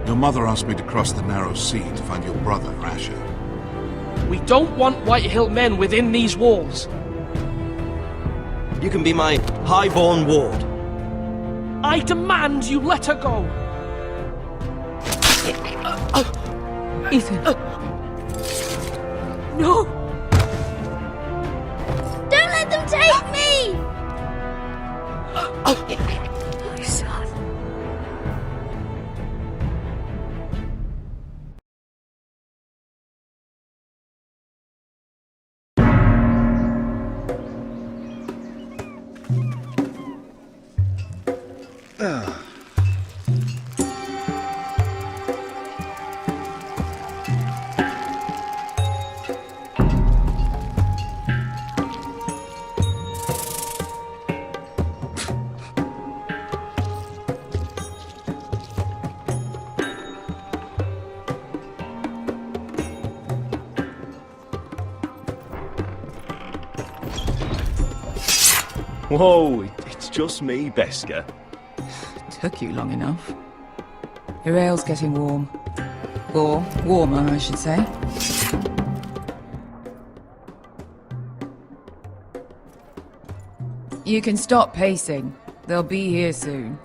Your mother asked me to cross the narrow sea to find your brother, Asher. We don't want Whitehill men within these walls. You can be my highborn ward. I demand you let her go. Ethan. No! Don't let them take me! My son. Whoa, it's just me, Beskha. Took you long enough. Your ale's getting warm. Or warmer, I should say. You can stop pacing. They'll be here soon.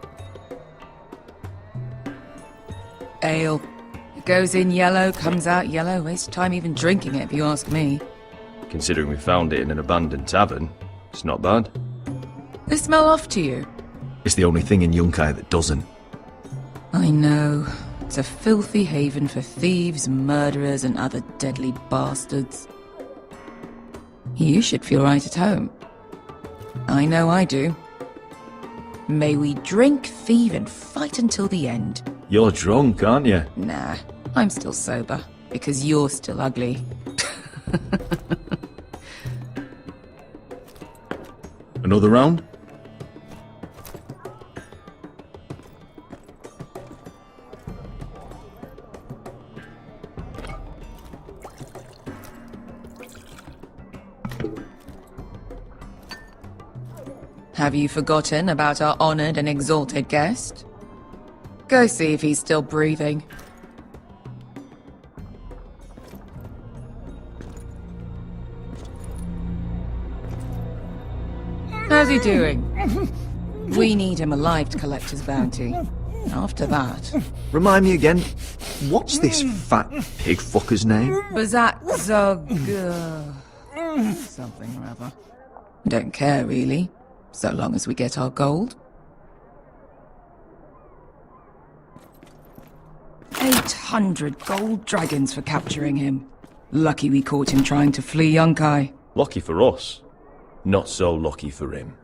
Ale. It goes in yellow, comes out yellow. Waste time even drinking it, if you ask me. Considering we found it in an abandoned tavern, it's not bad. They smell off to you. It's the only thing in Yunkai that doesn't. I know. It's a filthy haven for thieves, murderers, and other deadly bastards. You should feel right at home. I know I do. May we drink, thieve, and fight until the end. You're drunk, aren't you? Nah, I'm still sober, because you're still ugly. Another round? Have you forgotten about our honored and exalted guest? Go see if he's still breathing. How's he doing? We need him alive to collect his bounty. After that... Remind me again, what's this fat pig fucker's name? Bazak Zog... something or other. Don't care, really. So long as we get our gold. 800 gold dragons for capturing him. Lucky we caught him trying to flee Yunkai. Lucky for us. Not so lucky for him.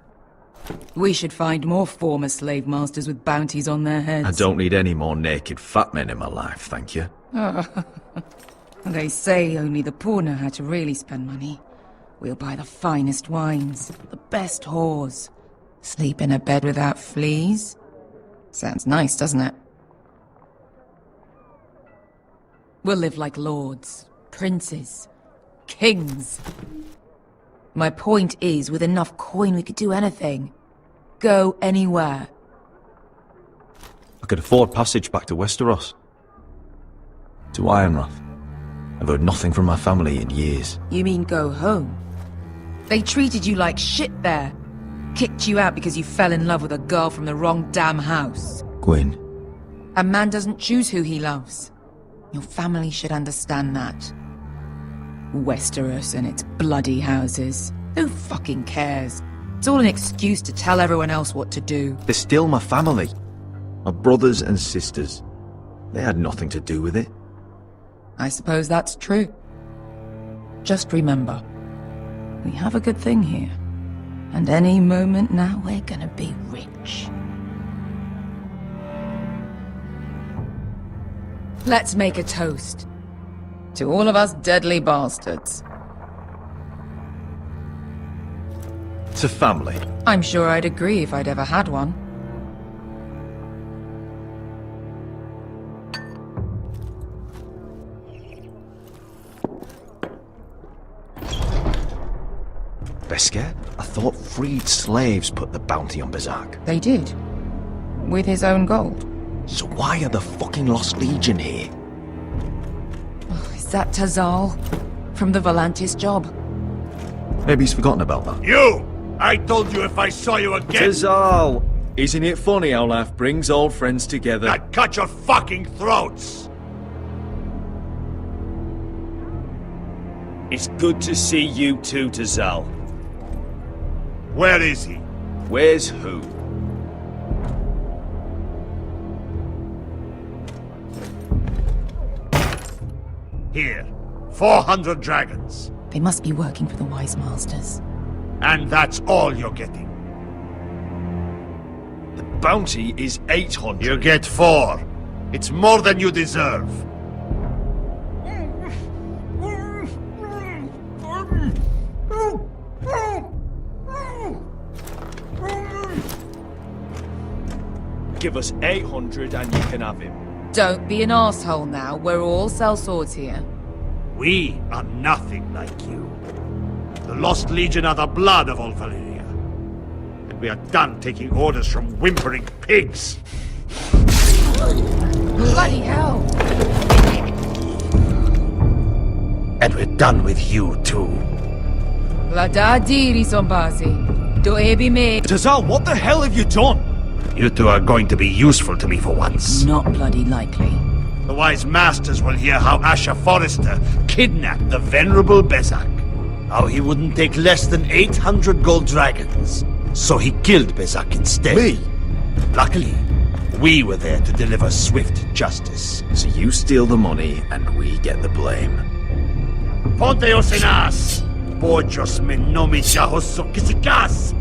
We should find more former slave masters with bounties on their heads. I don't need any more naked fat men in my life, thank you. They say only the poor know how to really spend money. We'll buy the finest wines, the best whores. Sleep in a bed without fleas? Sounds nice, doesn't it? We'll live like lords, princes, kings. My point is, with enough coin we could do anything. Go anywhere. I could afford passage back to Westeros. To Ironrath. I've heard nothing from my family in years. You mean go home? They treated you like shit there. Kicked you out because you fell in love with a girl from the wrong damn house. Gwyn. A man doesn't choose who he loves. Your family should understand that. Westeros and its bloody houses. Who fucking cares? It's all an excuse to tell everyone else what to do. They're still my family. My brothers and sisters. They had nothing to do with it. I suppose that's true. Just remember, we have a good thing here. And any moment now we're gonna be rich. Let's make a toast. To all of us deadly bastards. To family. I'm sure I'd agree if I'd ever had one. Beskar? I thought freed slaves put the bounty on Berserk. They did. With his own gold. So why are the fucking Lost Legion here? Oh, is that Tazal? From the Volantis job? Maybe he's forgotten about that. You! I told you if I saw you again... Tazal! Isn't it funny how life brings old friends together? I'd cut your fucking throats! It's good to see you too, Tazal. Where is he? Where's who? Here. 400 dragons. They must be working for the Wise Masters. And that's all you're getting. The bounty is 800. You get 4. It's more than you deserve. Give us 800 and you can have him. Don't be an arsehole now. We're all sellswords here. We are nothing like you. The Lost Legion are the blood of all Valyria. And we are done taking orders from whimpering pigs. Bloody hell! And we're done with you too. Vladadiri Sombazi. Do ebi me. Tazal, what the hell have you done? You two are going to be useful to me for once. Not bloody likely. The Wise Masters will hear how Asher Forrester kidnapped the venerable Bezzak. How he wouldn't take less than 800 gold dragons. So he killed Bezzak instead. Me? Luckily, we were there to deliver swift justice. So you steal the money and we get the blame. Ponteos en as! Pojos me nomi jahoso kisikas!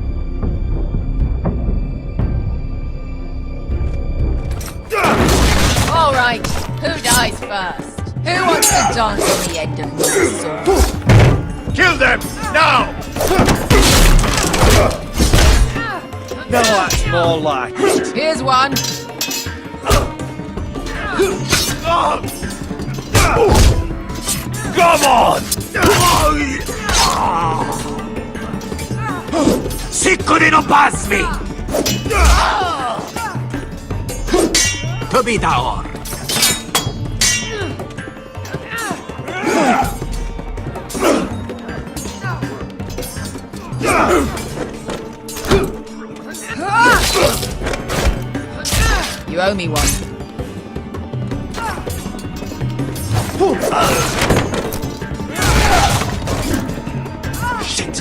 All right, who dies first? Who wants to dance on the end of my sword? Kill them, now! No, that's more like it. Here's one. Come on! Sicuri non pasmi! Tobitaor! You owe me one. Shit!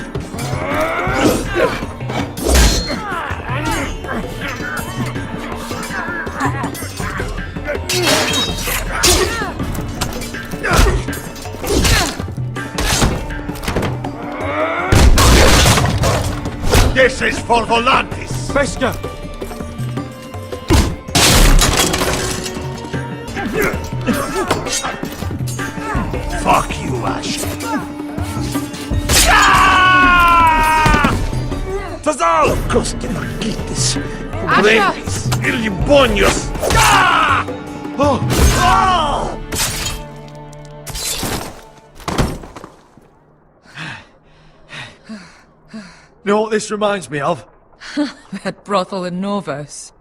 This is for Volantis! Beskar! Fuck you, Ash. Fazal! Coste Marquites. Asha! Ilibonios! You know what this reminds me of? That brothel in Norvos.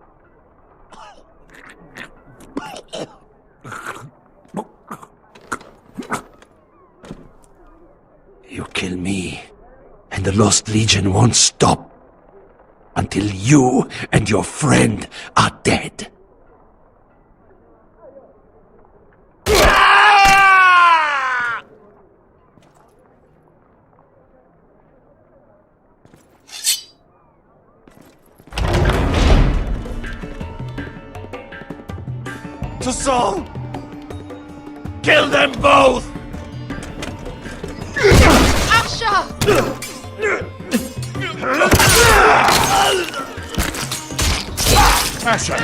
You kill me, and the Lost Legion won't stop until you and your friend are dead. Tassal! Kill them both! Asha! Asha!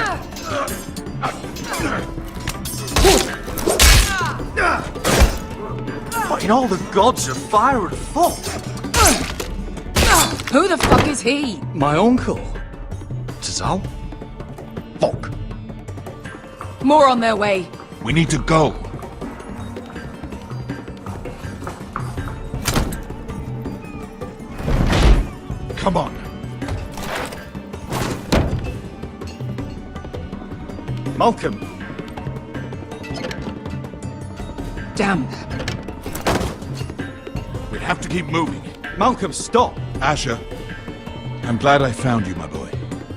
What in all the gods of fire and fog? Who the fuck is he? My uncle. Tassal? Fuck. More on their way. We need to go. Come on. Malcolm. Damn. We have to keep moving. Malcolm, stop! Asher, I'm glad I found you, my boy.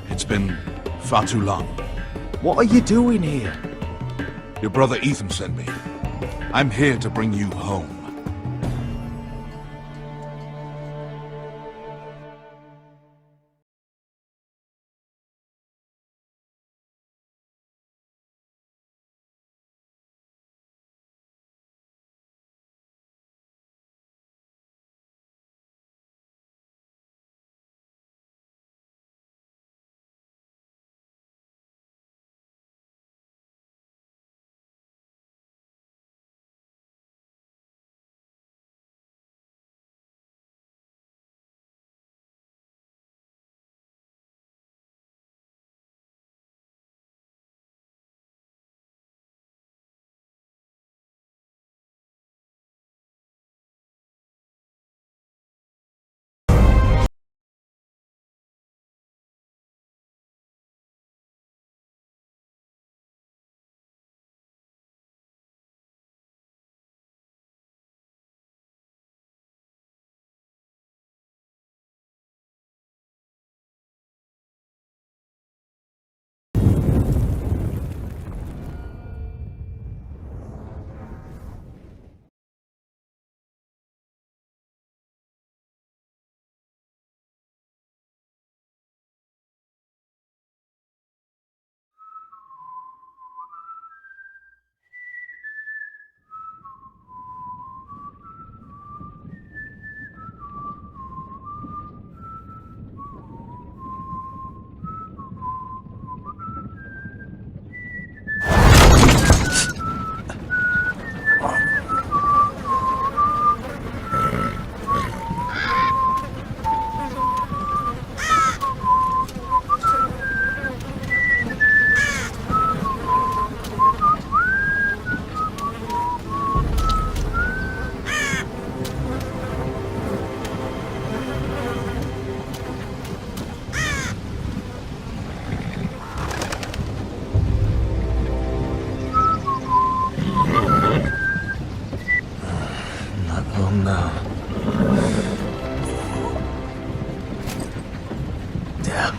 It's been far too long. What are you doing here? Your brother Ethan sent me. I'm here to bring you home.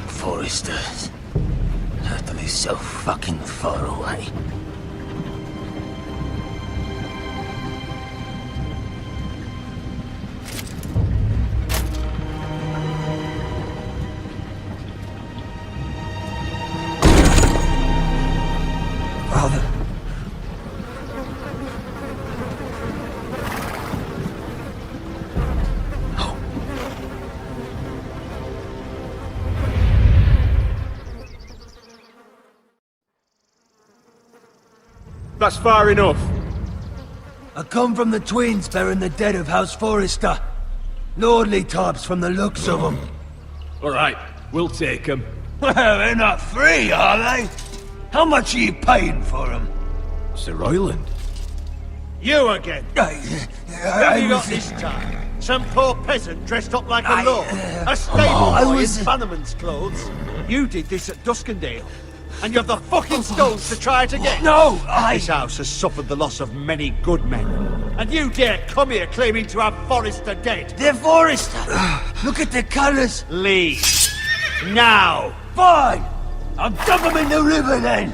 Foresters. Earthly so fucking far away. Father. That's far enough. I come from the twins bearing the dead of House Forrester. Lordly types from the looks of them. All right, we'll take them. Well, they're not free, are they? How much are you paying for them? Sir Royland. You again. What have you got this time? Some poor peasant dressed up like a lord. A stable boy in bannerman's clothes. You did this at Duskendale. And you have the fucking stones to try it again. No, This house has suffered the loss of many good men. And you dare come here claiming to have Forrester dead. They're Forrester. Look at the colours. Leave. Now. Fine. I'll dump them in the river then.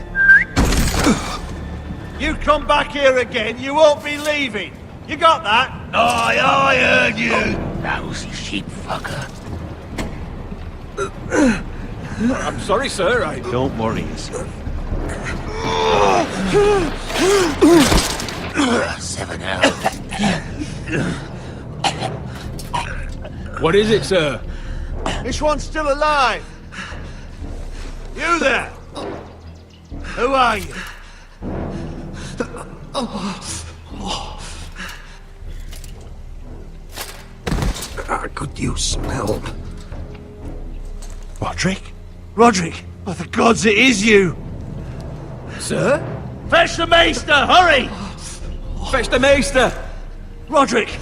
You come back here again, you won't be leaving. You got that? Aye, I heard you. Lousy sheep fucker. I'm sorry, sir. Don't worry yourself. 7 hours. What is it, sir? This one's still alive. You there? Who are you? I could use some help. Roderick? Roderick! Oh, the gods, it is you! Sir? Fetch the maester, hurry! Fetch the maester! Roderick!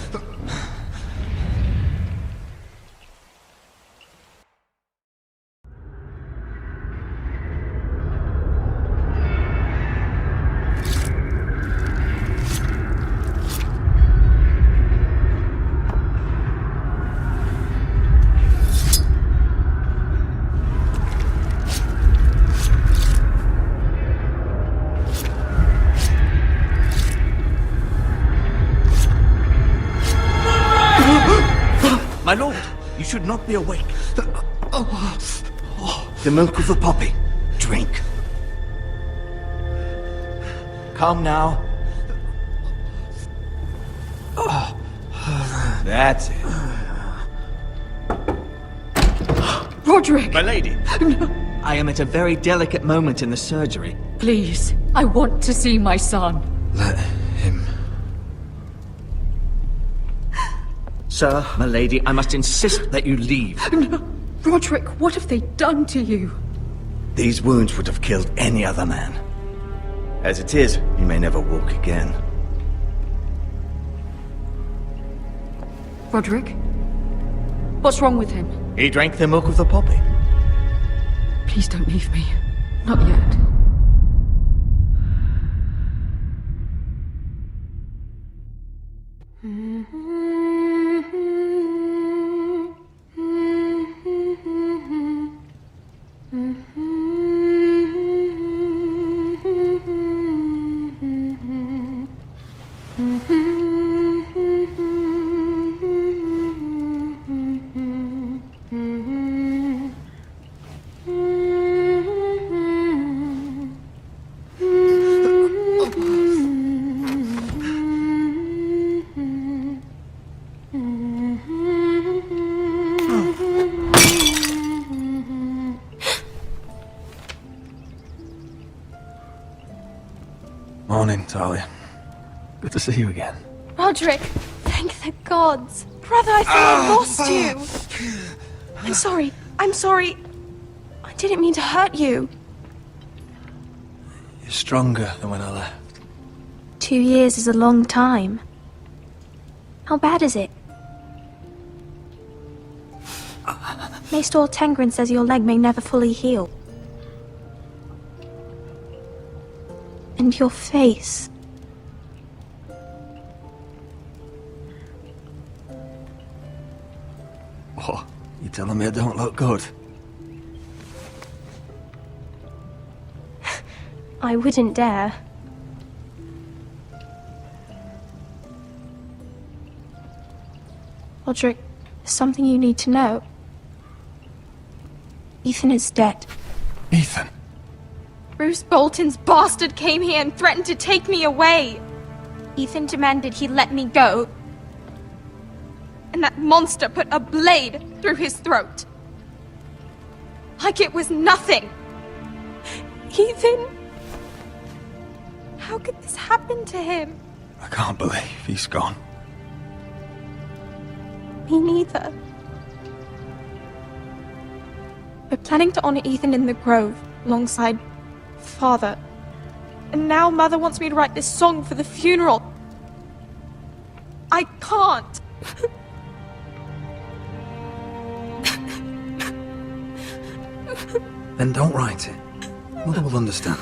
My lord, you should not be awake. The milk of the poppy. Drink. Calm now. That's it. Roderick! My lady. I am at a very delicate moment in the surgery. Please, I want to see my son. Let him. Sir, my lady, I must insist that you leave. No. Roderick, what have they done to you? These wounds would have killed any other man. As it is, you may never walk again. Roderick? What's wrong with him? He drank the milk of the poppy. Please don't leave me. Not yet. Morning, Talia. Good to see you again. Roderick, thank the gods. Brother, I thought I lost you. I'm sorry. I'm sorry. I didn't mean to hurt you. You're stronger than when I left. 2 years is a long time. How bad is it? Maester Tengrin says your leg may never fully heal. And your face. What? You telling me I don't look good? I wouldn't dare. Roderick, there's something you need to know. Ethan is dead. Ethan? Bruce Bolton's bastard came here and threatened to take me away. Ethan demanded he let me go. And that monster put a blade through his throat. Like it was nothing. Ethan... How could this happen to him? I can't believe he's gone. Me neither. We're planning to honor Ethan in the Grove, alongside Father. And now Mother wants me to write this song for the funeral. I can't. Then don't write it. Mother will understand.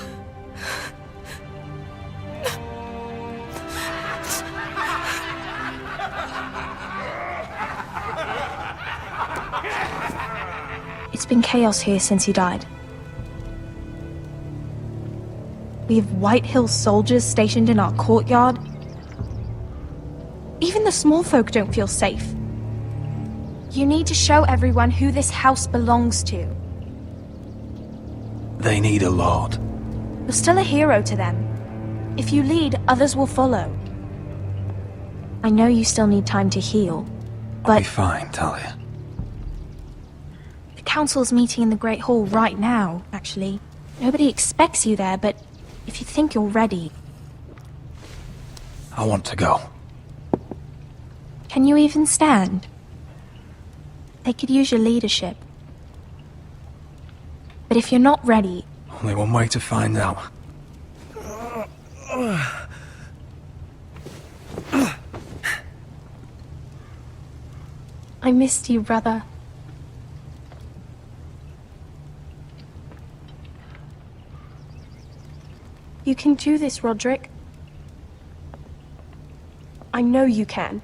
It's been chaos here since he died. We have White Hill soldiers stationed in our courtyard. Even the small folk don't feel safe. You need to show everyone who this house belongs to. They need a lord. You're still a hero to them. If you lead, others will follow. I know you still need time to heal, I'll be but fine, Talia. the council's meeting in the Great Hall right now, actually. Nobody expects you there, but if you think you're ready, I want to go. can you even stand? They could use your leadership. But if you're not ready, Only one way to find out. I missed you, brother. You can do this, Roderick. I know you can.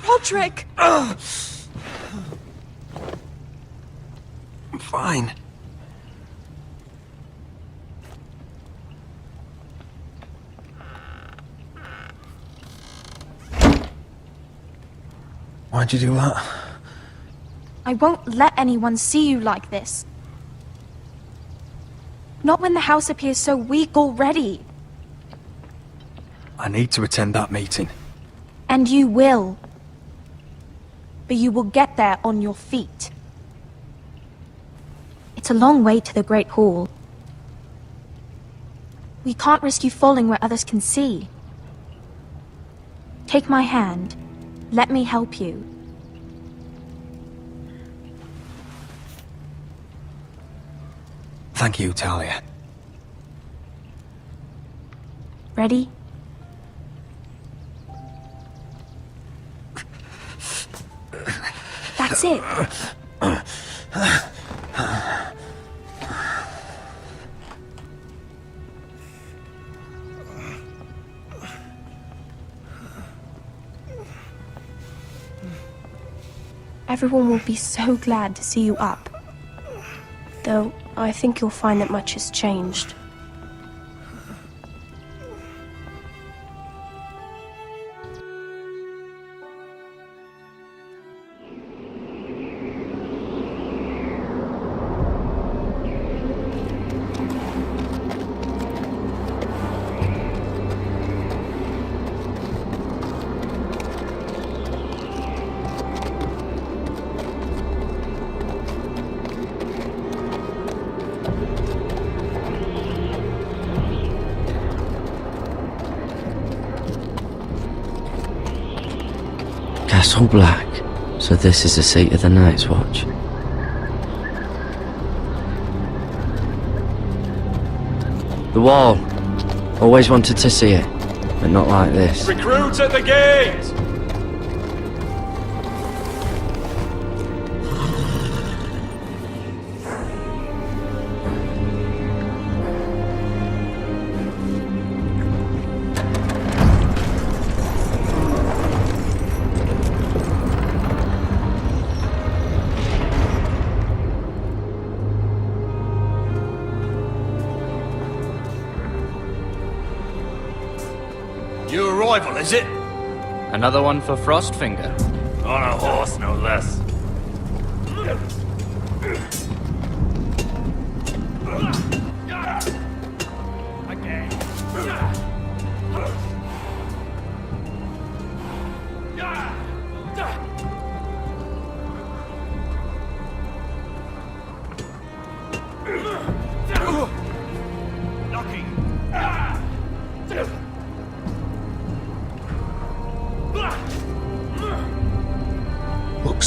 Roderick! I'm fine. Why'd you do that? I won't let anyone see you like this. Not when the house appears so weak already. I need to attend that meeting. And you will. But you will get there on your feet. It's a long way to the Great Hall. We can't risk you falling where others can see. Take my hand. Let me help you. Thank you, Talia. Ready? That's it. Everyone will be so glad to see you up. Though, I think you'll find that much has changed. Castle Black. So this is the seat of the Night's Watch. The Wall. Always wanted to see it, but not like this. Recruits at the gate! New arrival, is it? Another one for Frostfinger. On a horse, no less.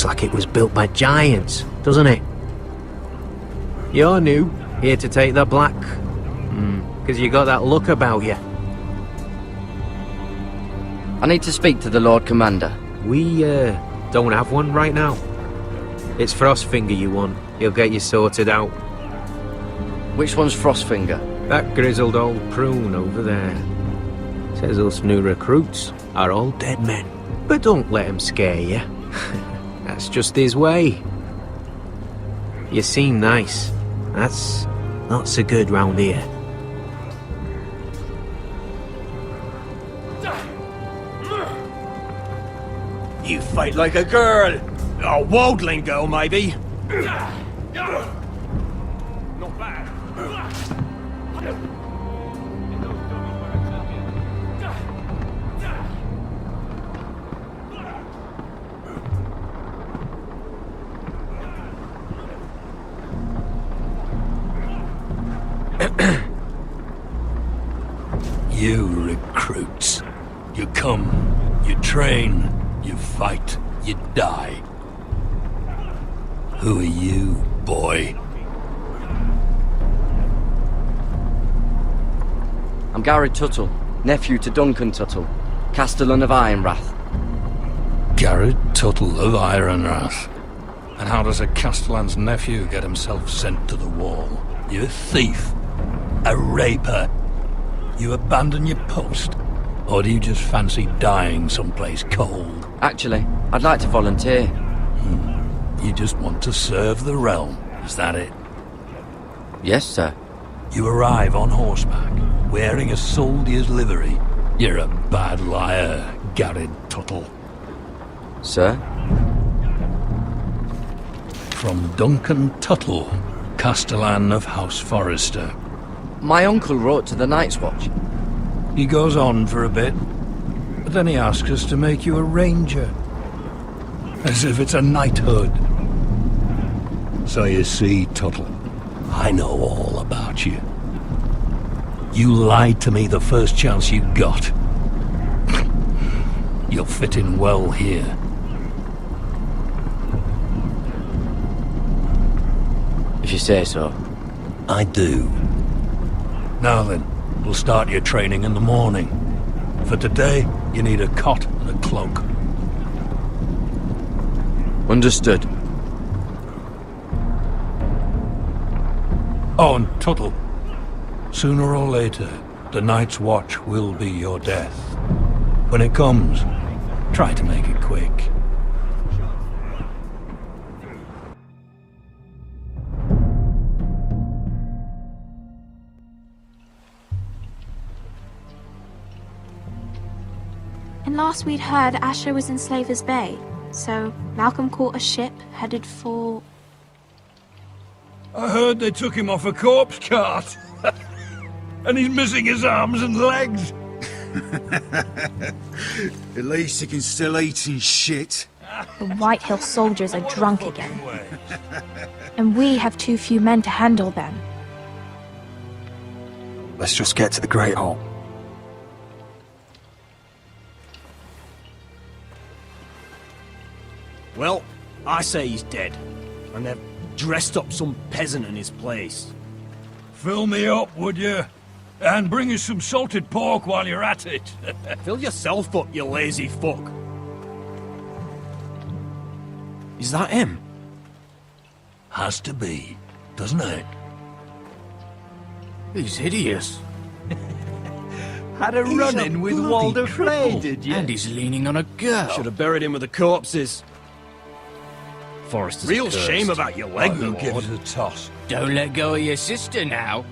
looks like it was built by giants, doesn't it? You're new, here to take the black. Because you got that look about you. I need to speak to the Lord Commander. We, don't have one right now. It's Frostfinger you want. He'll get you sorted out. Which one's Frostfinger? That grizzled old prune over there. Says us new recruits are all dead men. But don't let him scare you. That's just his way. You seem nice. That's not so good round here. You fight like a girl. A wildling girl, maybe. Not bad. You recruits. You come, you train, you fight, you die. Who are you, boy? I'm Garrett Tuttle, nephew to Duncan Tuttle, Castellan of Ironrath. Garrett Tuttle of Ironrath. And how does a Castellan's nephew get himself sent to the wall? You a thief? A raper? You abandon your post? Or do you just fancy dying someplace cold? Actually, I'd like to volunteer. You just want to serve the realm, is that it? Yes, sir. You arrive on horseback, wearing a soldier's livery. You're a bad liar, Garrett Tuttle. Sir? From Duncan Tuttle, Castellan of House Forrester. My uncle wrote to the Night's Watch. He goes on for a bit, but then he asks us to make you a ranger. As if it's a knighthood. So you see, Tuttle, I know all about you. You lied to me the first chance you got. You'll fit in well here. If you say so. I do. Now then, we'll start your training in the morning. For today, you need a cot and a cloak. Understood. Oh, and Tuttle. Sooner or later, the Night's Watch will be your death. When it comes, try to make it quick. And last we'd heard, Asher was in Slaver's Bay. So Malcolm caught a ship headed for... I heard they took him off a corpse cart. And he's missing his arms and legs. At least he can still eat and shit. The Whitehill soldiers are drunk again. And we have too few men to handle them. Let's just get to the Great Hall. Well, I say he's dead. And they've dressed up some peasant in his place. Fill me up, would you? And bring us some salted pork while you're at it. Fill yourself up, you lazy fuck. Is that him? Has to be, doesn't it? He's hideous. Had a run-in with Walder Frey, did you? And he's leaning on a girl. Should have buried him with the corpses. Forrester's Real cursed. shame about your leg, Who Lord. gives a toss? Don't let go of your sister now.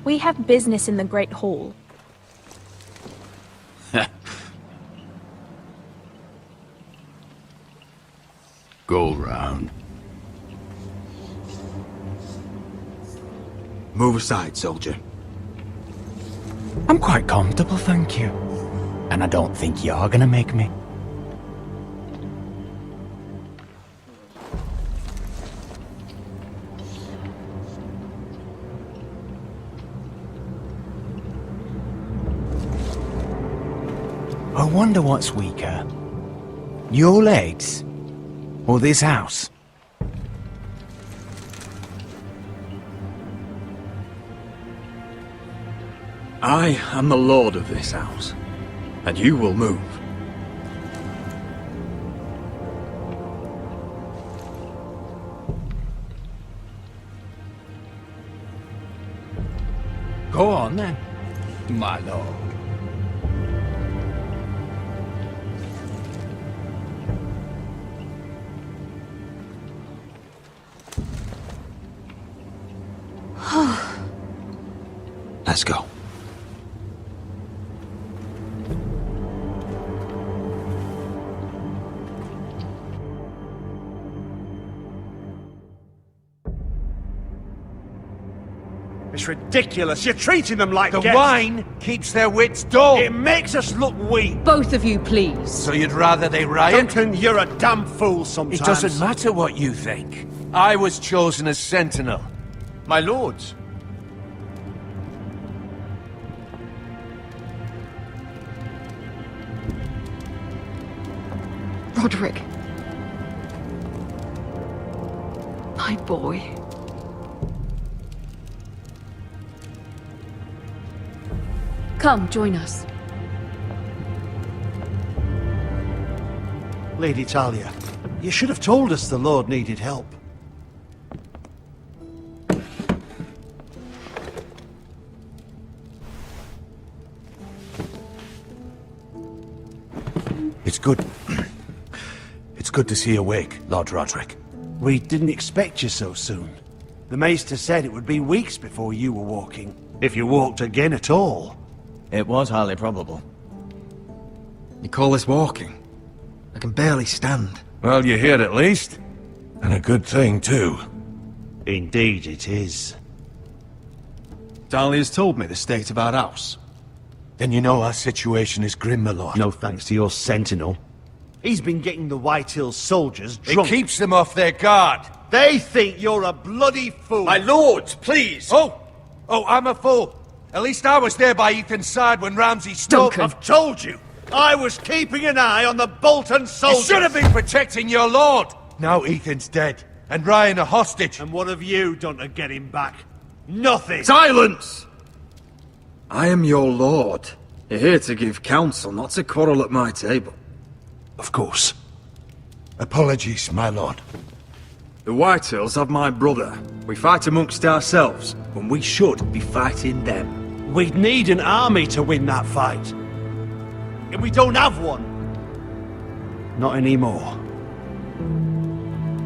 We have business in the Great Hall. Go round. Move aside, soldier. I'm quite comfortable, thank you. And I don't think you're gonna make me. I wonder what's weaker. Your legs? Or this house? I am the lord of this house, and you will move. Go on then, my lord. Let's go. It's ridiculous. You're treating them like The guests. wine keeps their wits dull. It makes us look weak. Both of you, please. So you'd rather they riot? Duncan, you're a damn fool sometimes. It doesn't matter what you think. I was chosen as sentinel. My lords. Roderick. My boy. Come, join us. Lady Talia, you should have told us the Lord needed help. It's good. It's good to see you awake, Lord Roderick. We didn't expect you so soon. The Maester said it would be weeks before you were walking, if you walked again at all. It was highly probable. You call this walking? I can barely stand. Well, you're here at least. And a good thing, too. Indeed it is. Dahlia's told me the state of our house. Then you know our situation is grim, my lord. No thanks to your sentinel. He's been getting the White Hills soldiers drunk. It keeps them off their guard. They think you're a bloody fool. My lords, please! Oh, I'm a fool. At least I was there by Ethan's side when Ramsay stood. I've told you. I was keeping an eye on the Bolton soldiers. You should have been protecting your lord. Now Ethan's dead, and Ryan a hostage. And what have you done to get him back? Nothing. Silence! I am your lord. You're here to give counsel, not to quarrel at my table. Of course. Apologies, my lord. The Whitehills have my brother. We fight amongst ourselves, when we should be fighting them. We'd need an army to win that fight. And we don't have one. Not anymore.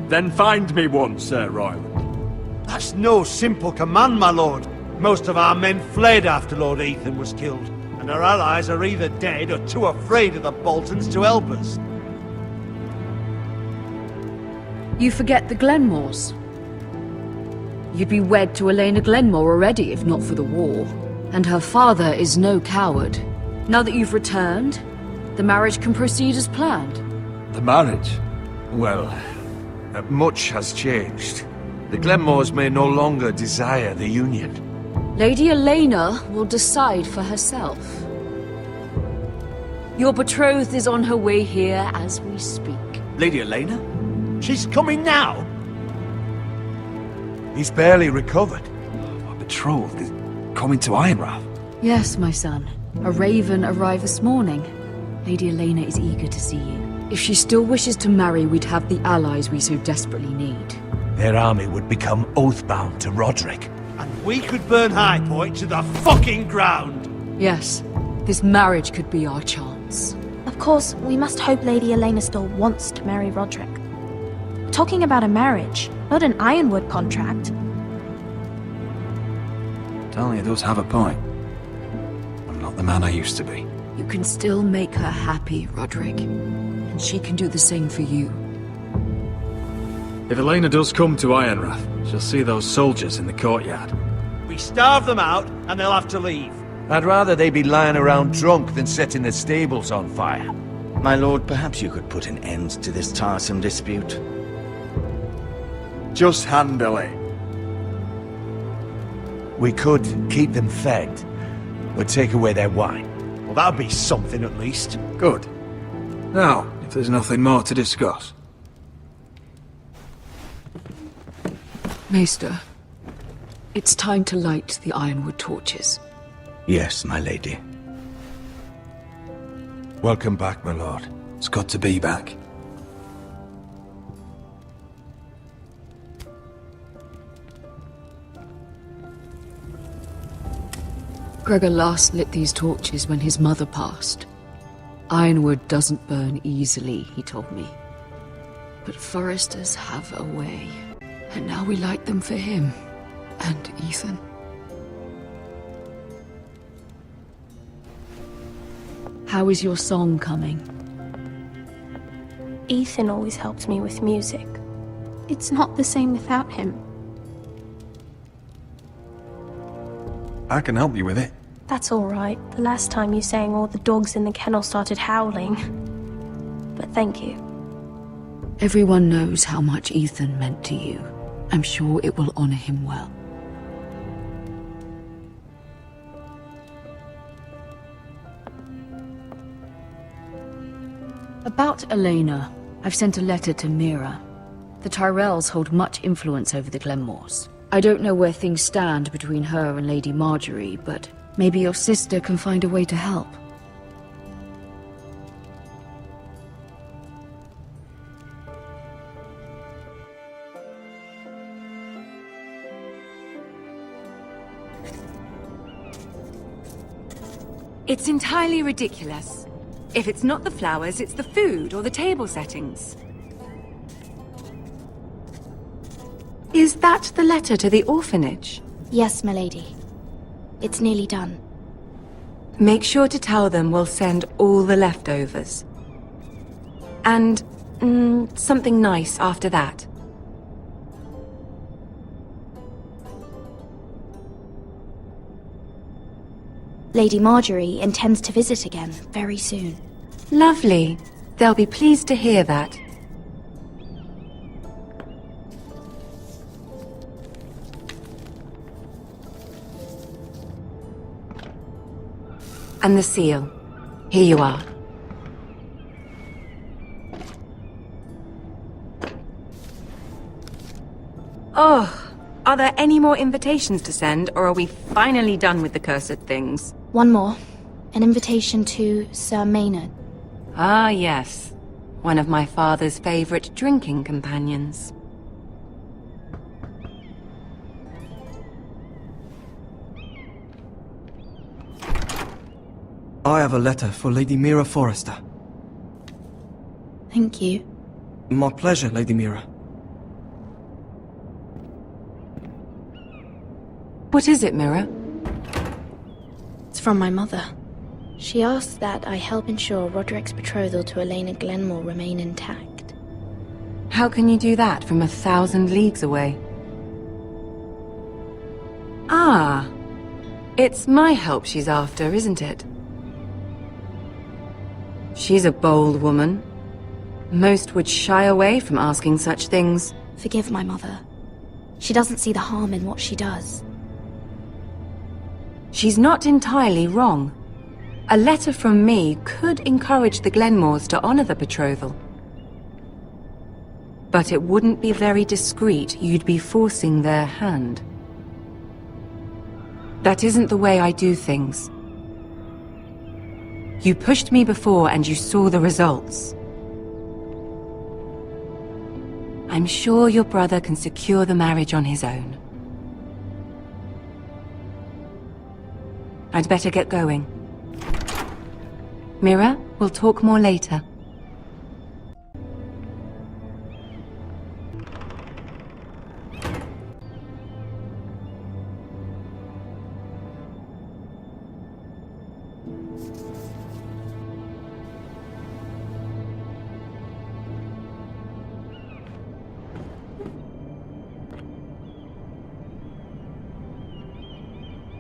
Then find me one, Sir Royland. That's no simple command, my lord. Most of our men fled after Lord Ethan was killed, and our allies are either dead or too afraid of the Boltons to help us. You forget the Glenmores. You'd be wed to Elena Glenmore already if not for the war. And her father is no coward. Now that you've returned, the marriage can proceed as planned. The marriage? Well, much has changed. The Glenmores may no longer desire the union. Lady Elena will decide for herself. Your betrothed is on her way here as we speak. Lady Elena? She's coming now? He's barely recovered. My betrothed is coming to Ironrath. Yes, my son. A raven arrived this morning. Lady Elena is eager to see you. If she still wishes to marry, we'd have the allies we so desperately need. Their army would become oathbound to Roderick. And we could burn High Point to the fucking ground! Yes, this marriage could be our chance. Of course, we must hope Lady Elena still wants to marry Roderick. We're talking about a marriage, not an Ironwood contract. Dahlia does have a point. I'm not the man I used to be. You can still make her happy, Roderick. And she can do the same for you. If Elena does come to Ironrath, she'll see those soldiers in the courtyard. We starve them out, and they'll have to leave. I'd rather they be lying around drunk than setting the stables on fire. My lord, perhaps you could put an end to this tiresome dispute. Just handle it. We could keep them fed, but take away their wine. Well, that'll be something at least. Good. Now, if there's nothing more to discuss. Maester, it's time to light the ironwood torches. Yes, my lady. Welcome back, my lord. It's good to be back. Gregor last lit these torches when his mother passed. Ironwood doesn't burn easily, he told me. But foresters have a way. And now we light them for him. And Ethan. How is your song coming? Ethan always helps me with music. It's not the same without him. I can help you with it. That's all right. The last time you sang, all the dogs in the kennel started howling. But thank you. Everyone knows how much Ethan meant to you. I'm sure it will honor him well. About Elena, I've sent a letter to Mira. The Tyrells hold much influence over the Glenmores. I don't know where things stand between her and Lady Marjorie, but maybe your sister can find a way to help. It's entirely ridiculous. If it's not the flowers, it's the food or the table settings. Is that the letter to the orphanage? Yes, my lady. It's nearly done. Make sure to tell them we'll send all the leftovers. And, something nice after that. Lady Marjorie intends to visit again very soon. Lovely. They'll be pleased to hear that. And the seal. Here you are. Oh, are there any more invitations to send, or are we finally done with the cursed things? One more. An invitation to Sir Maynard. Ah, yes. One of my father's favorite drinking companions. I have a letter for Lady Mira Forrester. Thank you. My pleasure, Lady Mira. What is it, Mira? It's from my mother. She asks that I help ensure Roderick's betrothal to Elena Glenmore remain intact. How can you do that from 1,000 leagues away? Ah, it's my help she's after, isn't it? She's a bold woman. Most would shy away from asking such things. Forgive my mother. She doesn't see the harm in what she does. She's not entirely wrong. A letter from me could encourage the Glenmores to honor the betrothal. But it wouldn't be very discreet. You'd be forcing their hand. That isn't the way I do things. You pushed me before and you saw the results. I'm sure your brother can secure the marriage on his own. I'd better get going. Mira, we'll talk more later.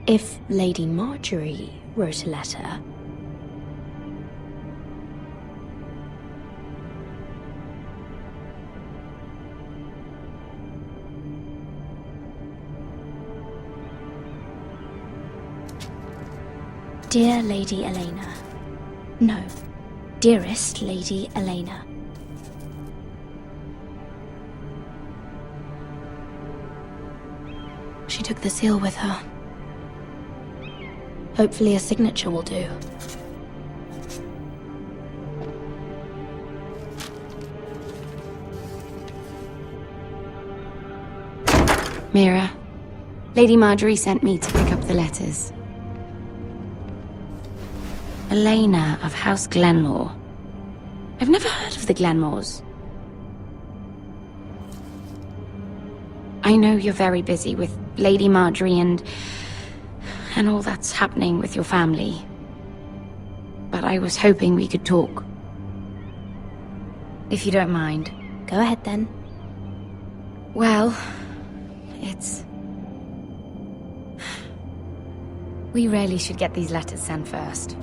If Lady Marjorie wrote a letter... Dear Lady Elena, No. Dearest Lady Elena. She took the seal with her. Hopefully a signature will do. Mira, Lady Marjorie sent me to pick up the letters. Elena of House Glenmore. I've never heard of the Glenmores. I know you're very busy with Lady Marjorie and all that's happening with your family. But I was hoping we could talk. If you don't mind. Go ahead then. Well, it's... We really should get these letters sent first.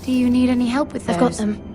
Do you need any help with those? I've got them.